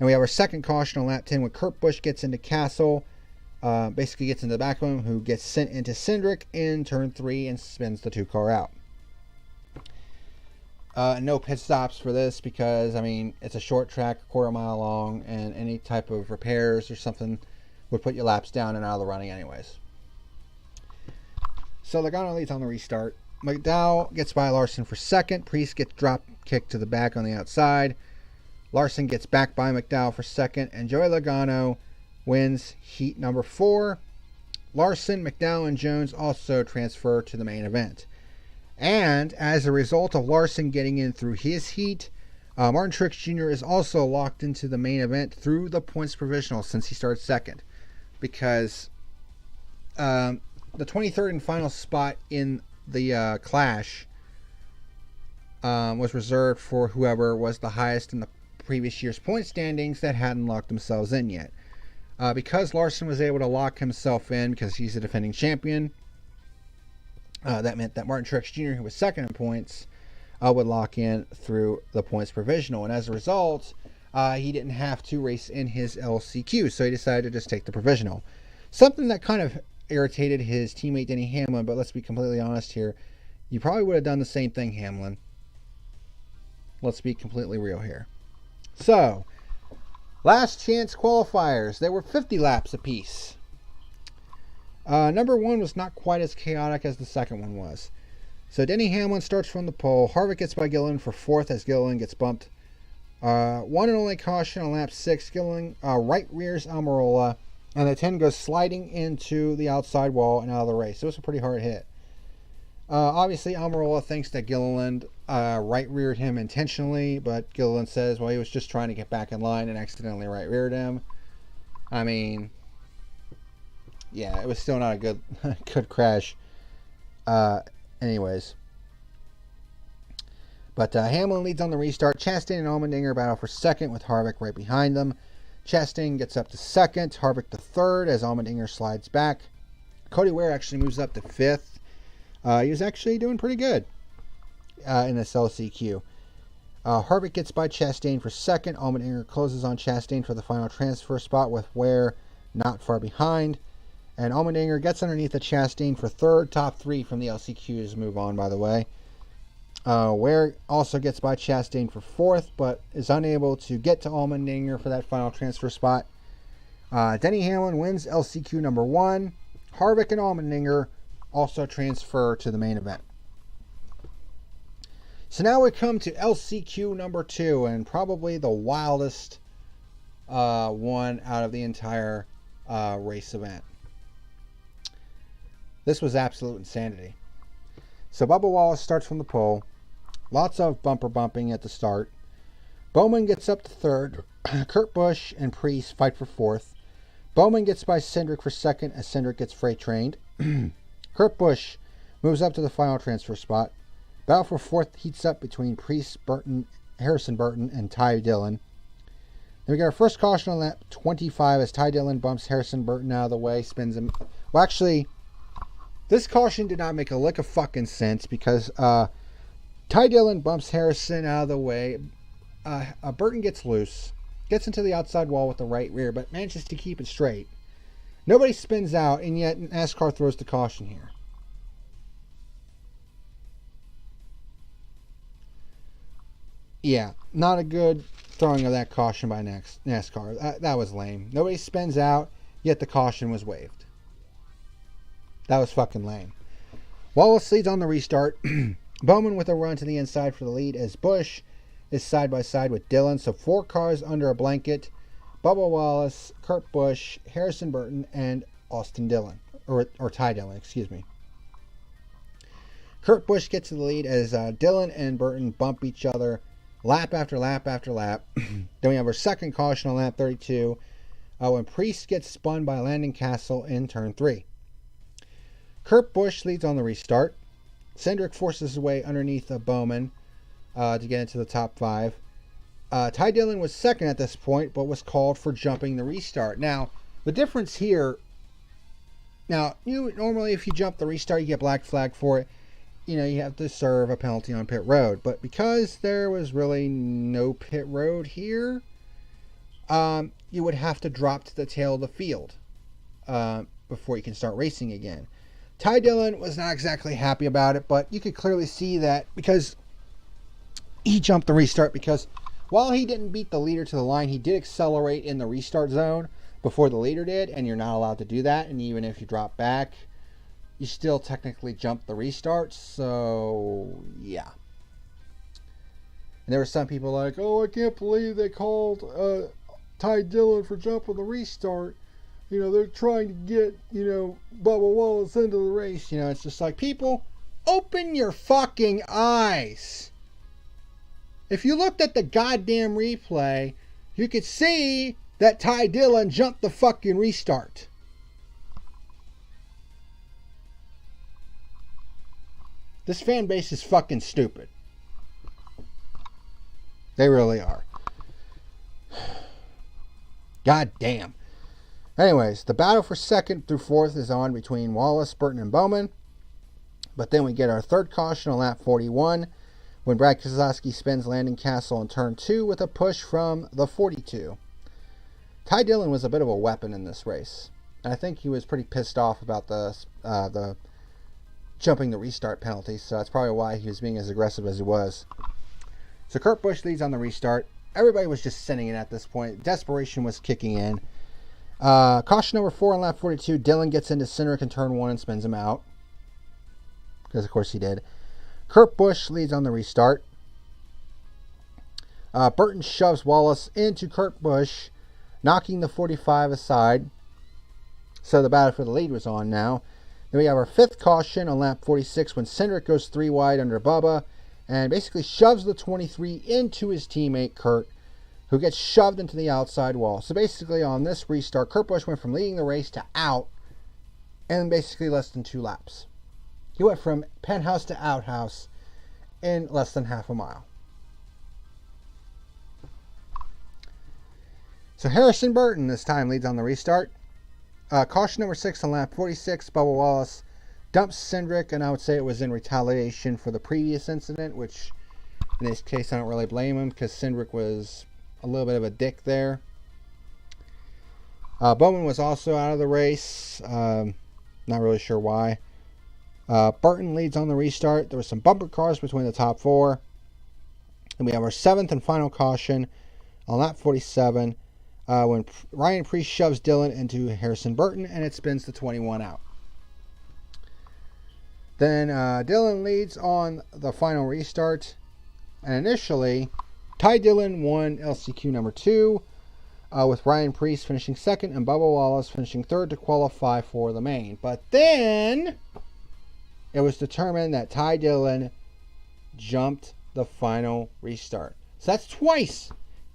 And we have our second caution on lap 10 when Kurt Busch gets into Castle. Basically gets into the back of him, who gets sent into Cindric in turn 3 and spins the 2-car out. No pit stops for this because, I mean, it's a short track, a quarter mile long, and any type of repairs or something would put your laps down and out of the running anyways. So Logano leads on the restart. McDowell gets by Larson for second. Preece gets drop kicked to the back on the outside. Larson gets back by McDowell for second, and Joey Logano wins heat number 4. Larson, McDowell, and Jones also transfer to the main event. And as a result of Larson getting in through his heat, Martin Truex Jr. is also locked into the main event through the points provisional since he starts second. Because the 23rd and final spot in the clash was reserved for whoever was the highest in the previous year's point standings that hadn't locked themselves in yet. Because Larson was able to lock himself in because he's a defending champion, that meant that Martin Truex Jr., who was second in points, would lock in through the points provisional. And as a result, he didn't have to race in his LCQ, so he decided to just take the provisional. Something that kind of irritated his teammate Denny Hamlin, but let's be completely honest here. You probably would have done the same thing, Hamlin. Let's be completely real here. So, last chance qualifiers. They were 50 laps apiece. Number 1 was not quite as chaotic as the second one was. So Denny Hamlin starts from the pole. Harvick gets by Gilliland for 4th as Gilliland gets bumped. One and only caution on lap 6. Gilliland right rears Almirola, and the 10 goes sliding into the outside wall and out of the race. It was a pretty hard hit. Obviously, Almirola thinks that Gilliland right reared him intentionally, but Gilliland says, well, he was just trying to get back in line and accidentally right reared him. I mean, yeah, it was still not a good crash. Anyways. But Hamlin leads on the restart. Chastain and Allmendinger battle for 2nd with Harvick right behind them. Chastain gets up to 2nd, Harvick to 3rd as Allmendinger slides back. Cody Ware actually moves up to 5th. He was actually doing pretty good in this LCQ. Harvick gets by Chastain for 2nd. Allmendinger closes on Chastain for the final transfer spot with Ware not far behind. And Allmendinger gets underneath the Chastain for 3rd. Top 3 from the LCQs move on, by the way. Ware also gets by Chastain for 4th, but is unable to get to Allmendinger for that final transfer spot. Denny Hamlin wins LCQ number 1. Harvick and Allmendinger also transfer to the main event. So now we come to LCQ number 2, and probably the wildest one out of the entire race event. This was absolute insanity. So Bubba Wallace starts from the pole. Lots of bumper bumping at the start. Bowman gets up to 3rd. Kurt Busch and Priest fight for 4th. Bowman gets by Cindric for 2nd as Cindric gets freight trained. Kurt Busch moves up to the final transfer spot. Battle for 4th heats up between Priest, Harrison Burton, and Ty Dillon. Then we get our first caution on lap 25 as Ty Dillon bumps Harrison Burton out of the way, spins him. Well, actually, this caution did not make a lick of fucking sense because Ty Dillon bumps Harrison out of the way. Burton gets loose, gets into the outside wall with the right rear, but manages to keep it straight. Nobody spins out, and yet NASCAR throws the caution here. Yeah, not a good throwing of that caution by NASCAR. That was lame. Nobody spins out, yet the caution was waived. That was fucking lame. Wallace leads on the restart. Bowman with a run to the inside for the lead as Busch is side by side with Dillon. So 4 cars under a blanket. Bubba Wallace, Kurt Busch, Harrison Burton, and Austin Dillon. Or Ty Dillon, excuse me. Kurt Busch gets to the lead as Dillon and Burton bump each other lap after lap after lap. Then we have our second caution on lap 32 when Priest gets spun by Landon Castle in turn 3. Kurt Busch leads on the restart. Cindric forces his way underneath Bowman to get into the top 5. Ty Dillon was 2nd at this point, but was called for jumping the restart. Now, the difference here, normally if you jump the restart, you get black flag for it. You have to serve a penalty on pit road. But because there was really no pit road here, you would have to drop to the tail of the field before you can start racing again. Ty Dillon was not exactly happy about it, but you could clearly see that because he jumped the restart because while he didn't beat the leader to the line, he did accelerate in the restart zone before the leader did, and you're not allowed to do that. And even if you drop back, you still technically jump the restart. So, yeah. And there were some people like, oh, I can't believe they called Ty Dillon for jumping the restart. They're trying to get, Bubba Wallace into the race. It's just like, people, open your fucking eyes. If you looked at the goddamn replay, you could see that Ty Dillon jumped the fucking restart. This fan base is fucking stupid. They really are. God damn. Anyways, the battle for 2nd through 4th is on between Wallace, Burton, and Bowman. But then we get our third caution on lap 41 when Brad Keselowski spins Landon Castle in turn 2 with a push from the 42. Ty Dillon was a bit of a weapon in this race. And I think he was pretty pissed off about the jumping the restart penalty, so that's probably why he was being as aggressive as he was. So Kurt Busch leads on the restart. Everybody was just sending it at this point. Desperation was kicking in. Caution number 4 on lap 42. Dillon gets into Cindric in turn 1 and spins him out. Because, of course, he did. Kurt Busch leads on the restart. Burton shoves Wallace into Kurt Busch, knocking the 45 aside. So the battle for the lead was on now. Then we have our 5th caution on lap 46 when Cindric goes 3 wide under Bubba and basically shoves the 23 into his teammate Kurt, who gets shoved into the outside wall. So basically on this restart, Kurt Busch went from leading the race to out in basically less than 2 laps. He went from penthouse to outhouse in less than half a mile. So Harrison Burton this time leads on the restart. Caution number 6 on lap 46, Bubba Wallace dumps Cindric, and I would say it was in retaliation for the previous incident, which in this case I don't really blame him because Cindric was a little bit of a dick there. Bowman was also out of the race. Not really sure why. Burton leads on the restart. There were some bumper cars between the top 4. And we have our 7th and final caution on lap 47 when Ryan Preece shoves Dillon into Harrison Burton, and it spins the 21 out. Then Dillon leads on the final restart. And initially, Ty Dillon won LCQ number 2, with Ryan Preece finishing 2nd and Bubba Wallace finishing 3rd to qualify for the main. But then it was determined that Ty Dillon jumped the final restart. So that's twice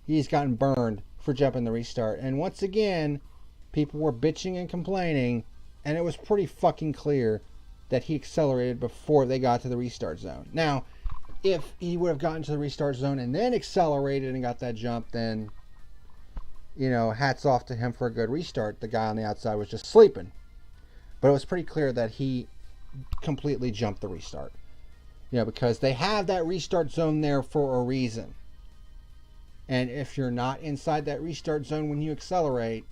he's gotten burned for jumping the restart. And once again, people were bitching and complaining, and it was pretty fucking clear that he accelerated before they got to the restart zone. Now, if he would have gotten to the restart zone and then accelerated and got that jump, then, you know, hats off to him for a good restart. The guy on the outside was just sleeping. But it was pretty clear that he completely jumped the restart. You know, because they have that restart zone there for a reason. And if you're not inside that restart zone when you accelerate,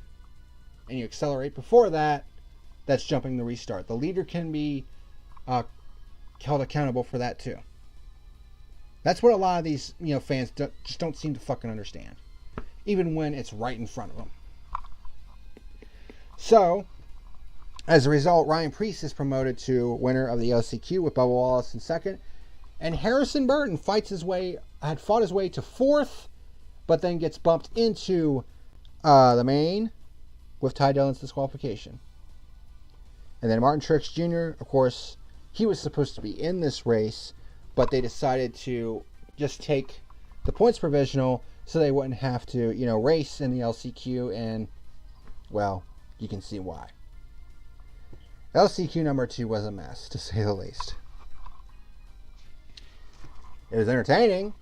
and you accelerate before that, that's jumping the restart. The leader can be held accountable for that too. That's what a lot of these, you know, fans just don't seem to fucking understand, even when it's right in front of them. So, as a result, Ryan Preece is promoted to winner of the LCQ with Bubba Wallace in 2nd, and Harrison Burton had fought his way to 4th, but then gets bumped into the main with Ty Dillon's disqualification. And then Martin Truex Jr., of course, he was supposed to be in this race, but they decided to just take the points provisional so they wouldn't have to, you know, race in the LCQ, and, well, you can see why. LCQ number 2 was a mess, to say the least. It was entertaining,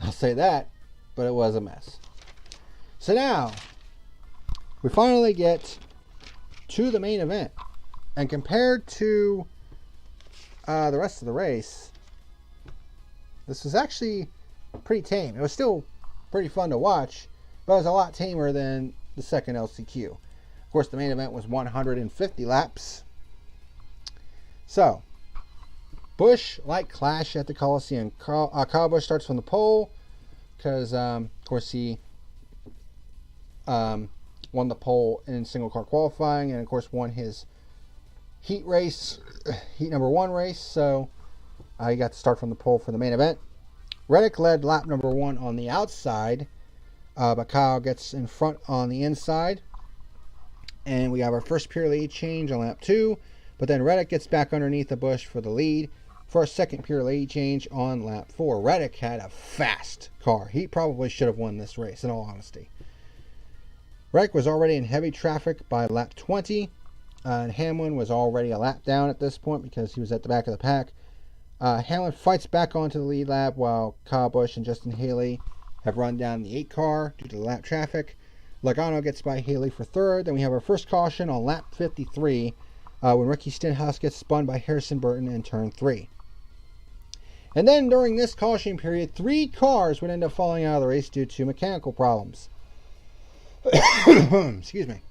I'll say that, but it was a mess. So now, we finally get to the main event. And compared to the rest of the race, this was actually pretty tame. It was still pretty fun to watch, but it was a lot tamer than the second LCQ. Of course, the main event was 150 laps. So, Busch-like clash at the Coliseum. Kyle Busch starts from the pole because, of course, he won the pole in single car qualifying and, of course, won his heat number 1 race. So, he got to start from the pole for the main event. Reddick led lap number 1 on the outside, but Kyle gets in front on the inside. And we have our first pure lead change on lap 2, but then Reddick gets back underneath the Busch for the lead for a second pure lead change on lap 4. Reddick had a fast car. He probably should have won this race, in all honesty. Reddick was already in heavy traffic by lap 20, and Hamlin was already a lap down at this point because he was at the back of the pack. Hamlin fights back onto the lead lap while Kyle Busch and Justin Haley have run down the 8 car due to the lap traffic. Logano gets by Haley for 3rd. Then we have our first caution on lap 53 when Ricky Stenhouse gets spun by Harrison Burton in turn 3. And then during this caution period, 3 cars would end up falling out of the race due to mechanical problems. Excuse me.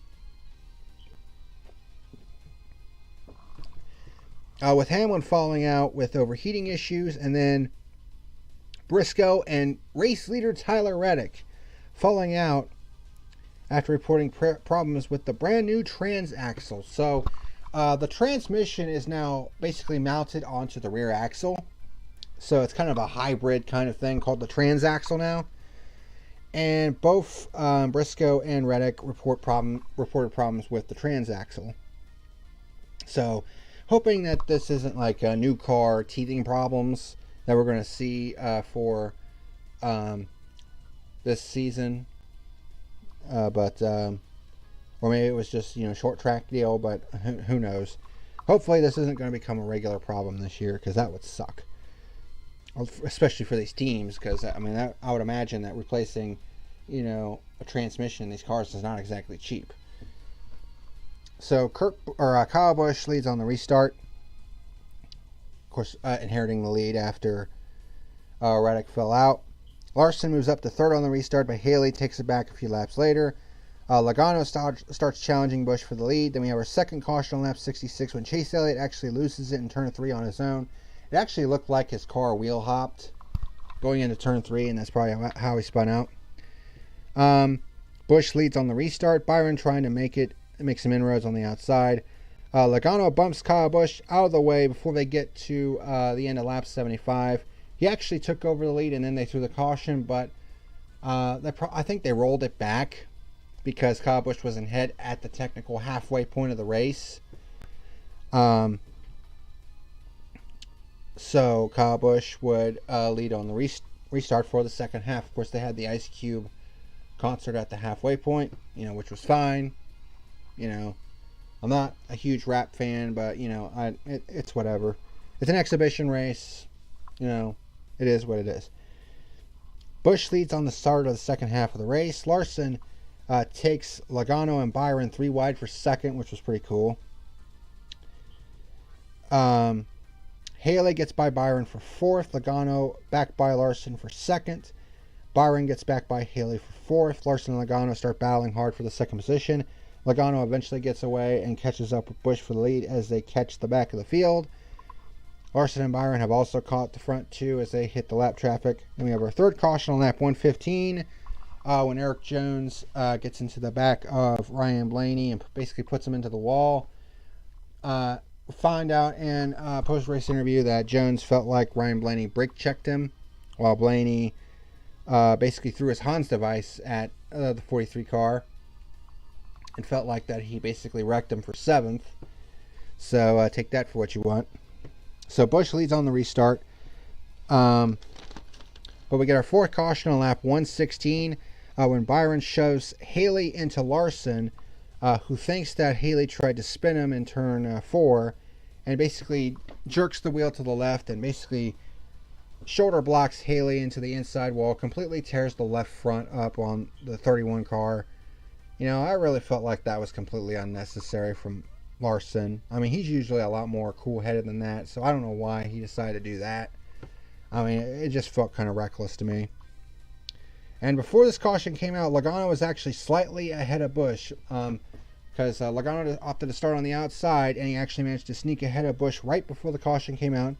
With Hamlin falling out with overheating issues, and then Briscoe and race leader Tyler Reddick falling out after reporting problems with the brand new transaxle. So the transmission is now basically mounted onto the rear axle. So it's kind of a hybrid kind of thing called the transaxle now. And both Briscoe and Reddick reported problems with the transaxle. So hoping that this isn't like a new car teething problems that we're going to see for this season. Or maybe it was just, short track deal, but who knows. Hopefully this isn't going to become a regular problem this year, because that would suck. Especially for these teams, because I would imagine that replacing, a transmission in these cars is not exactly cheap. So Kyle Busch leads on the restart. Of course, inheriting the lead after Reddick fell out. Larson moves up to third on the restart, but Haley takes it back a few laps later. Logano starts challenging Busch for the lead. Then we have our second caution on lap 66 when Chase Elliott actually loses it in turn 3 on his own. It actually looked like his car wheel hopped going into turn 3, and that's probably how he spun out. Busch leads on the restart. Byron trying to make some inroads on the outside. Logano bumps Kyle Busch out of the way before they get to the end of lap 75. He actually took over the lead, and then they threw the caution, but I think they rolled it back because Kyle Busch was in head at the technical halfway point of the race. So Kyle Busch would lead on the restart for the second half. Of course, they had the Ice Cube concert at the halfway point, which was fine. I'm not a huge rap fan, but it's whatever. It's an exhibition race. It is what it is. Busch leads on the start of the second half of the race. Larson takes Logano and Byron 3 wide for second, which was pretty cool. Haley gets by Byron for fourth. Logano back by Larson for second. Byron gets back by Haley for fourth. Larson and Logano start battling hard for the second position. Logano eventually gets away and catches up with Busch for the lead as they catch the back of the field. Larson and Byron have also caught the front two as they hit the lap traffic. And we have our third caution on lap 115 when Eric Jones gets into the back of Ryan Blaney and basically puts him into the wall. Find out in a post-race interview that Jones felt like Ryan Blaney brake checked him while Blaney basically threw his Hans device at the 43 car and felt like that he basically wrecked him for 7th. So take that for what you want. So Busch leads on the restart. But we get our fourth caution on lap 116 when Byron shoves Haley into Larson, who thinks that Haley tried to spin him in turn 4 and basically jerks the wheel to the left and basically shoulder blocks Haley into the inside wall, completely tears the left front up on the 31 car. I really felt like that was completely unnecessary from Larson. He's usually a lot more cool-headed than that, so I don't know why he decided to do that. It just felt kind of reckless to me. And before this caution came out, Logano was actually slightly ahead of Busch because Logano opted to start on the outside, and he actually managed to sneak ahead of Busch right before the caution came out.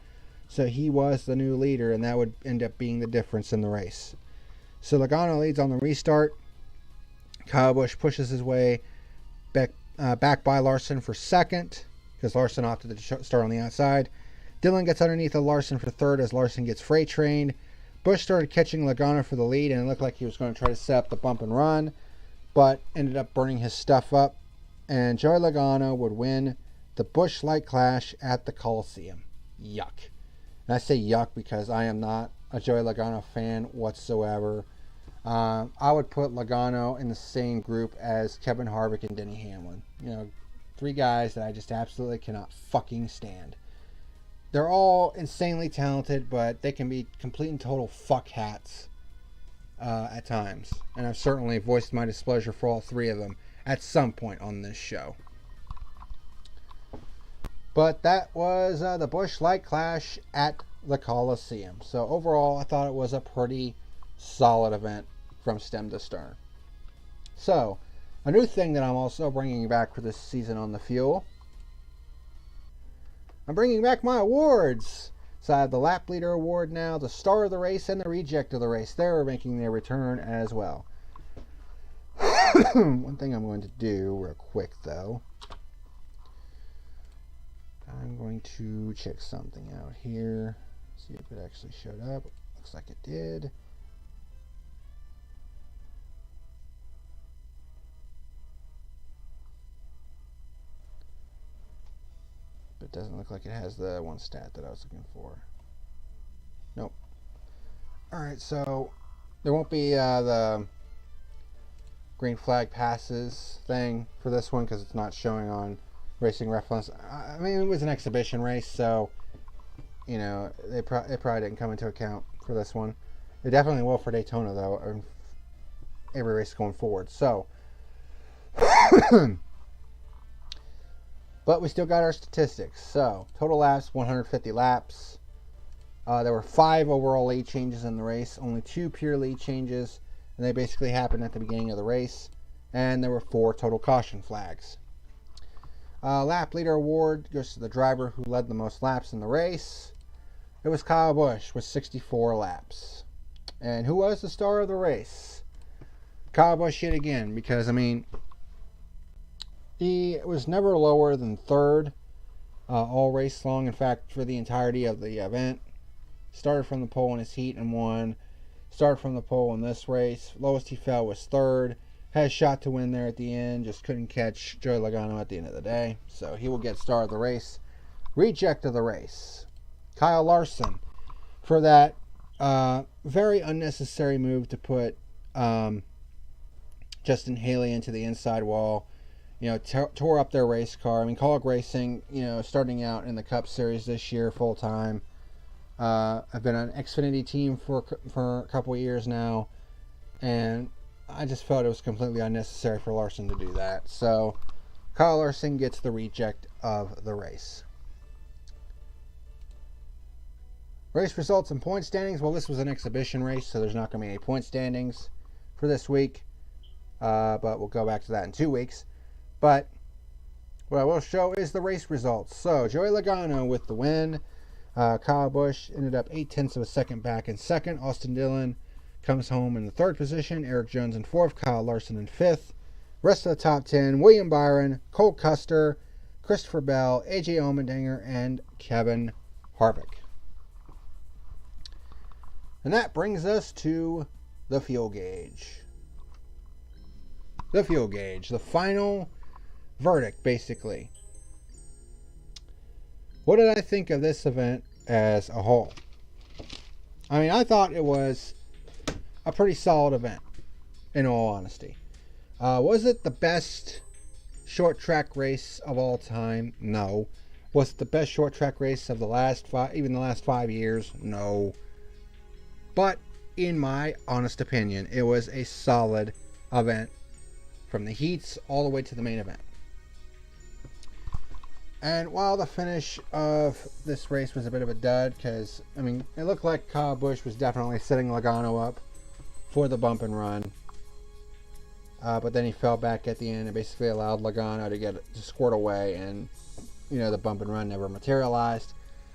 So he was the new leader, and that would end up being the difference in the race. So Logano leads on the restart. Kyle Busch pushes his way back by Larson for second because Larson opted to start on the outside. Dillon gets underneath of Larson for third as Larson gets freight trained. Busch started catching Logano for the lead, and it looked like he was going to try to set up the bump and run, but ended up burning his stuff up. And Joey Logano would win the Busch Light Clash at the Coliseum. Yuck. And I say yuck because I am not a Joey Logano fan whatsoever. I would put Logano in the same group as Kevin Harvick and Denny Hamlin. 3 guys that I just absolutely cannot fucking stand. They're all insanely talented, but they can be complete and total fuckhats at times. And I've certainly voiced my displeasure for all 3 of them at some point on this show. But that was the Busch Light Clash at the Coliseum. So overall, I thought it was a pretty solid event from stem to stern. So, a new thing that I'm also bringing back for this season on the Fuel. I'm bringing back my awards. So I have the Lap Leader Award now, the Star of the Race, and the Reject of the Race. They're making their return as well. One thing I'm going to do real quick, though. I'm going to check something out here. See if it actually showed up. Looks like it did. But it doesn't look like it has the one stat that I was looking for. Nope. Alright, so there won't be the green flag passes thing for this one because it's not showing on Racing Reference. I mean, it was an exhibition race, so you know it probably didn't come into account for this one. It definitely will for Daytona though, and every race going forward. So, but we still got our statistics. So total laps, 150 laps. There were 5 overall lead changes in the race, only 2 pure lead changes, and they basically happened at the beginning of the race. And there were 4 total caution flags. Lap leader award goes to the driver who led the most laps in the race. It was Kyle Busch with 64 laps. And who was the star of the race? Kyle Busch yet again, because, I mean, he was never lower than 3rd all race long. In fact, for the entirety of the event. Started from the pole in his heat and won. Started from the pole in this race. Lowest he fell was 3rd. Had a shot to win there at the end. Just couldn't catch Joey Logano at the end of the day. So he will get star of the race. Reject of the race. Kyle Larson. For that very unnecessary move to put Justin Haley into the inside wall. You know, tore up their race car. I mean, Kaulig Racing, you know, starting out in the Cup Series this year full time. I've been on an Xfinity team for a couple of years now, and I just felt it was completely unnecessary for Larson to do that. So Kyle Larson gets the reject of the race. Race results and point standings. Well, this was an exhibition race, so there's not going to be any point standings for this week, but we'll go back to that in 2 weeks. But what I will show is the race results. So Joey Logano with the win. Kyle Busch ended up 0.8 of a second back in second. Austin Dillon comes home in the 3rd position. Eric Jones in 4th. Kyle Larson in 5th. Rest of the top 10, William Byron, Cole Custer, Christopher Bell, AJ Allmendinger, and Kevin Harvick. And that brings us to the fuel gauge. The fuel gauge, the final verdict, basically. What did I think of this event as a whole? I mean, I thought it was a pretty solid event, in all honesty. Was it the best short track race of all time? No. Was it the best short track race of the last 5 years? No. But in my honest opinion, it was a solid event from the heats all the way to the main event. And while the finish of this race was a bit of a dud, because, I mean, it looked like Kyle Busch was definitely setting Logano up for the bump and run. But then he fell back at the end and basically allowed Logano to squirt away, and, you know, the bump and run never materialized.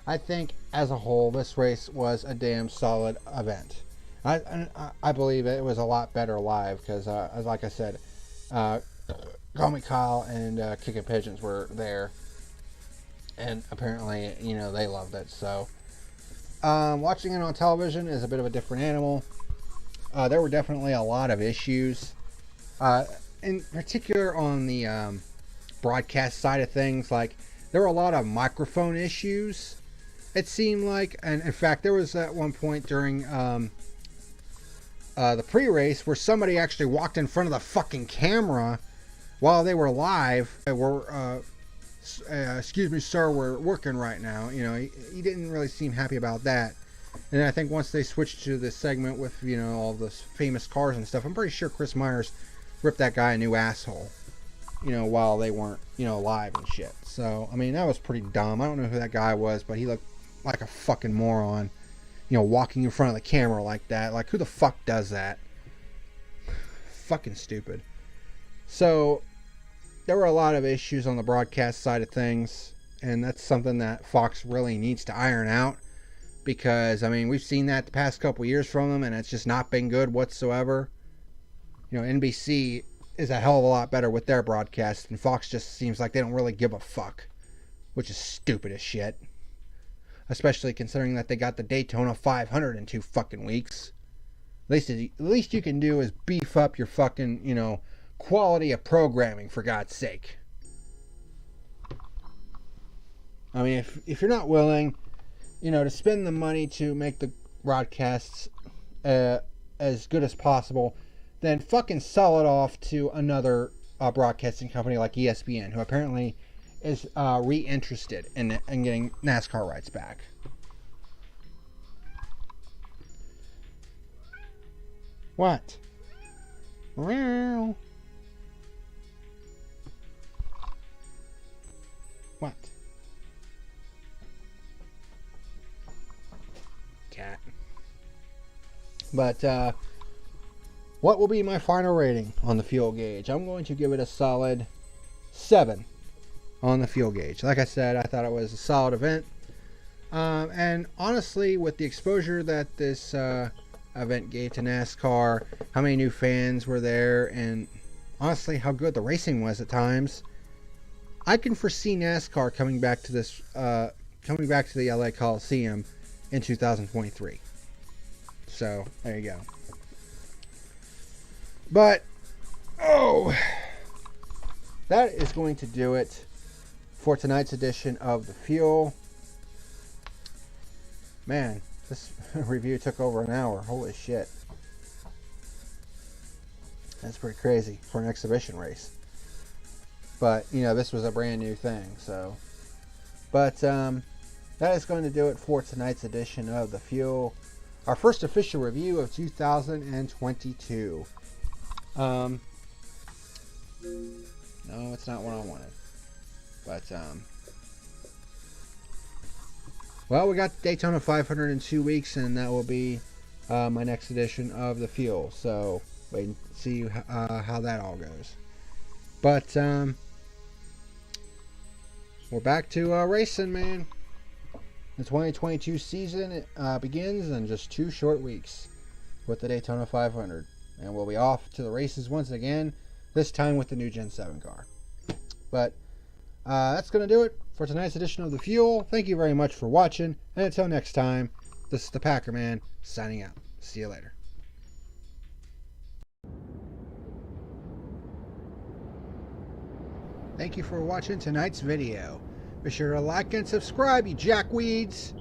I think, as a whole, this race was a damn solid event. I believe it was a lot better live, because, like I said, Call Me Kyle and Kickin' Pigeons were there. And apparently, you know, they loved it. So, watching it on television is a bit of a different animal. There were definitely a lot of issues. In particular on the broadcast side of things. Like, there were a lot of microphone issues, it seemed like. And, in fact, there was at one point during the pre-race where somebody actually walked in front of the fucking camera while they were live. They were... excuse me, sir, we're working right now. You know, he didn't really seem happy about that. And I think once they switched to this segment with, you know, all this famous cars and stuff, I'm pretty sure Chris Myers ripped that guy a new asshole, you know, while they weren't, you know, live and shit. So, I mean, that was pretty dumb. I don't know who that guy was, but he looked like a fucking moron, you know, walking in front of the camera like that. Like, who the fuck does that? Fucking stupid. So, there were a lot of issues on the broadcast side of things, and that's something that Fox really needs to iron out, because, I mean, we've seen that the past couple years from them, and it's just not been good whatsoever. You know, NBC is a hell of a lot better with their broadcast, and Fox just seems like they don't really give a fuck, which is stupid as shit. especially considering that they got the Daytona 500 in 2 fucking weeks. At least you can do is beef up your fucking, you know, quality of programming, for God's sake. I mean, if you're not willing, you know, to spend the money to make the broadcasts as good as possible, then fucking sell it off to another broadcasting company like ESPN, who apparently is re-interested in getting NASCAR rights back. What? What? Cat. But what will be my final rating on the fuel gauge? I'm going to give it a solid 7 on the fuel gauge. Like I said, I thought it was a solid event. And honestly, with the exposure that this event gave to NASCAR, how many new fans were there, and honestly how good the racing was at times, I can foresee NASCAR coming back to this coming back to the LA Coliseum in 2023. So there you go. But that is going to do it for tonight's edition of The Fuel. Man, this review took over an hour. Holy shit. That's pretty crazy for an exhibition race. But, you know, this was a brand new thing, so. But, that is going to do it for tonight's edition of The Fuel. Our first official review of 2022. No, it's not what I wanted. But, well, we got Daytona 500 in 2 weeks, and that will be my next edition of The Fuel. So, wait and see how that all goes. But, we're back to racing, man. The 2022 season begins in just 2 short weeks with the Daytona 500. And we'll be off to the races once again, this time with the new Gen 7 car. But that's going to do it for tonight's edition of The Fuel. Thank you very much for watching. And until next time, this is the Packer Man signing out. See you later. Thank you for watching tonight's video. Be sure to like and subscribe, you jackweeds.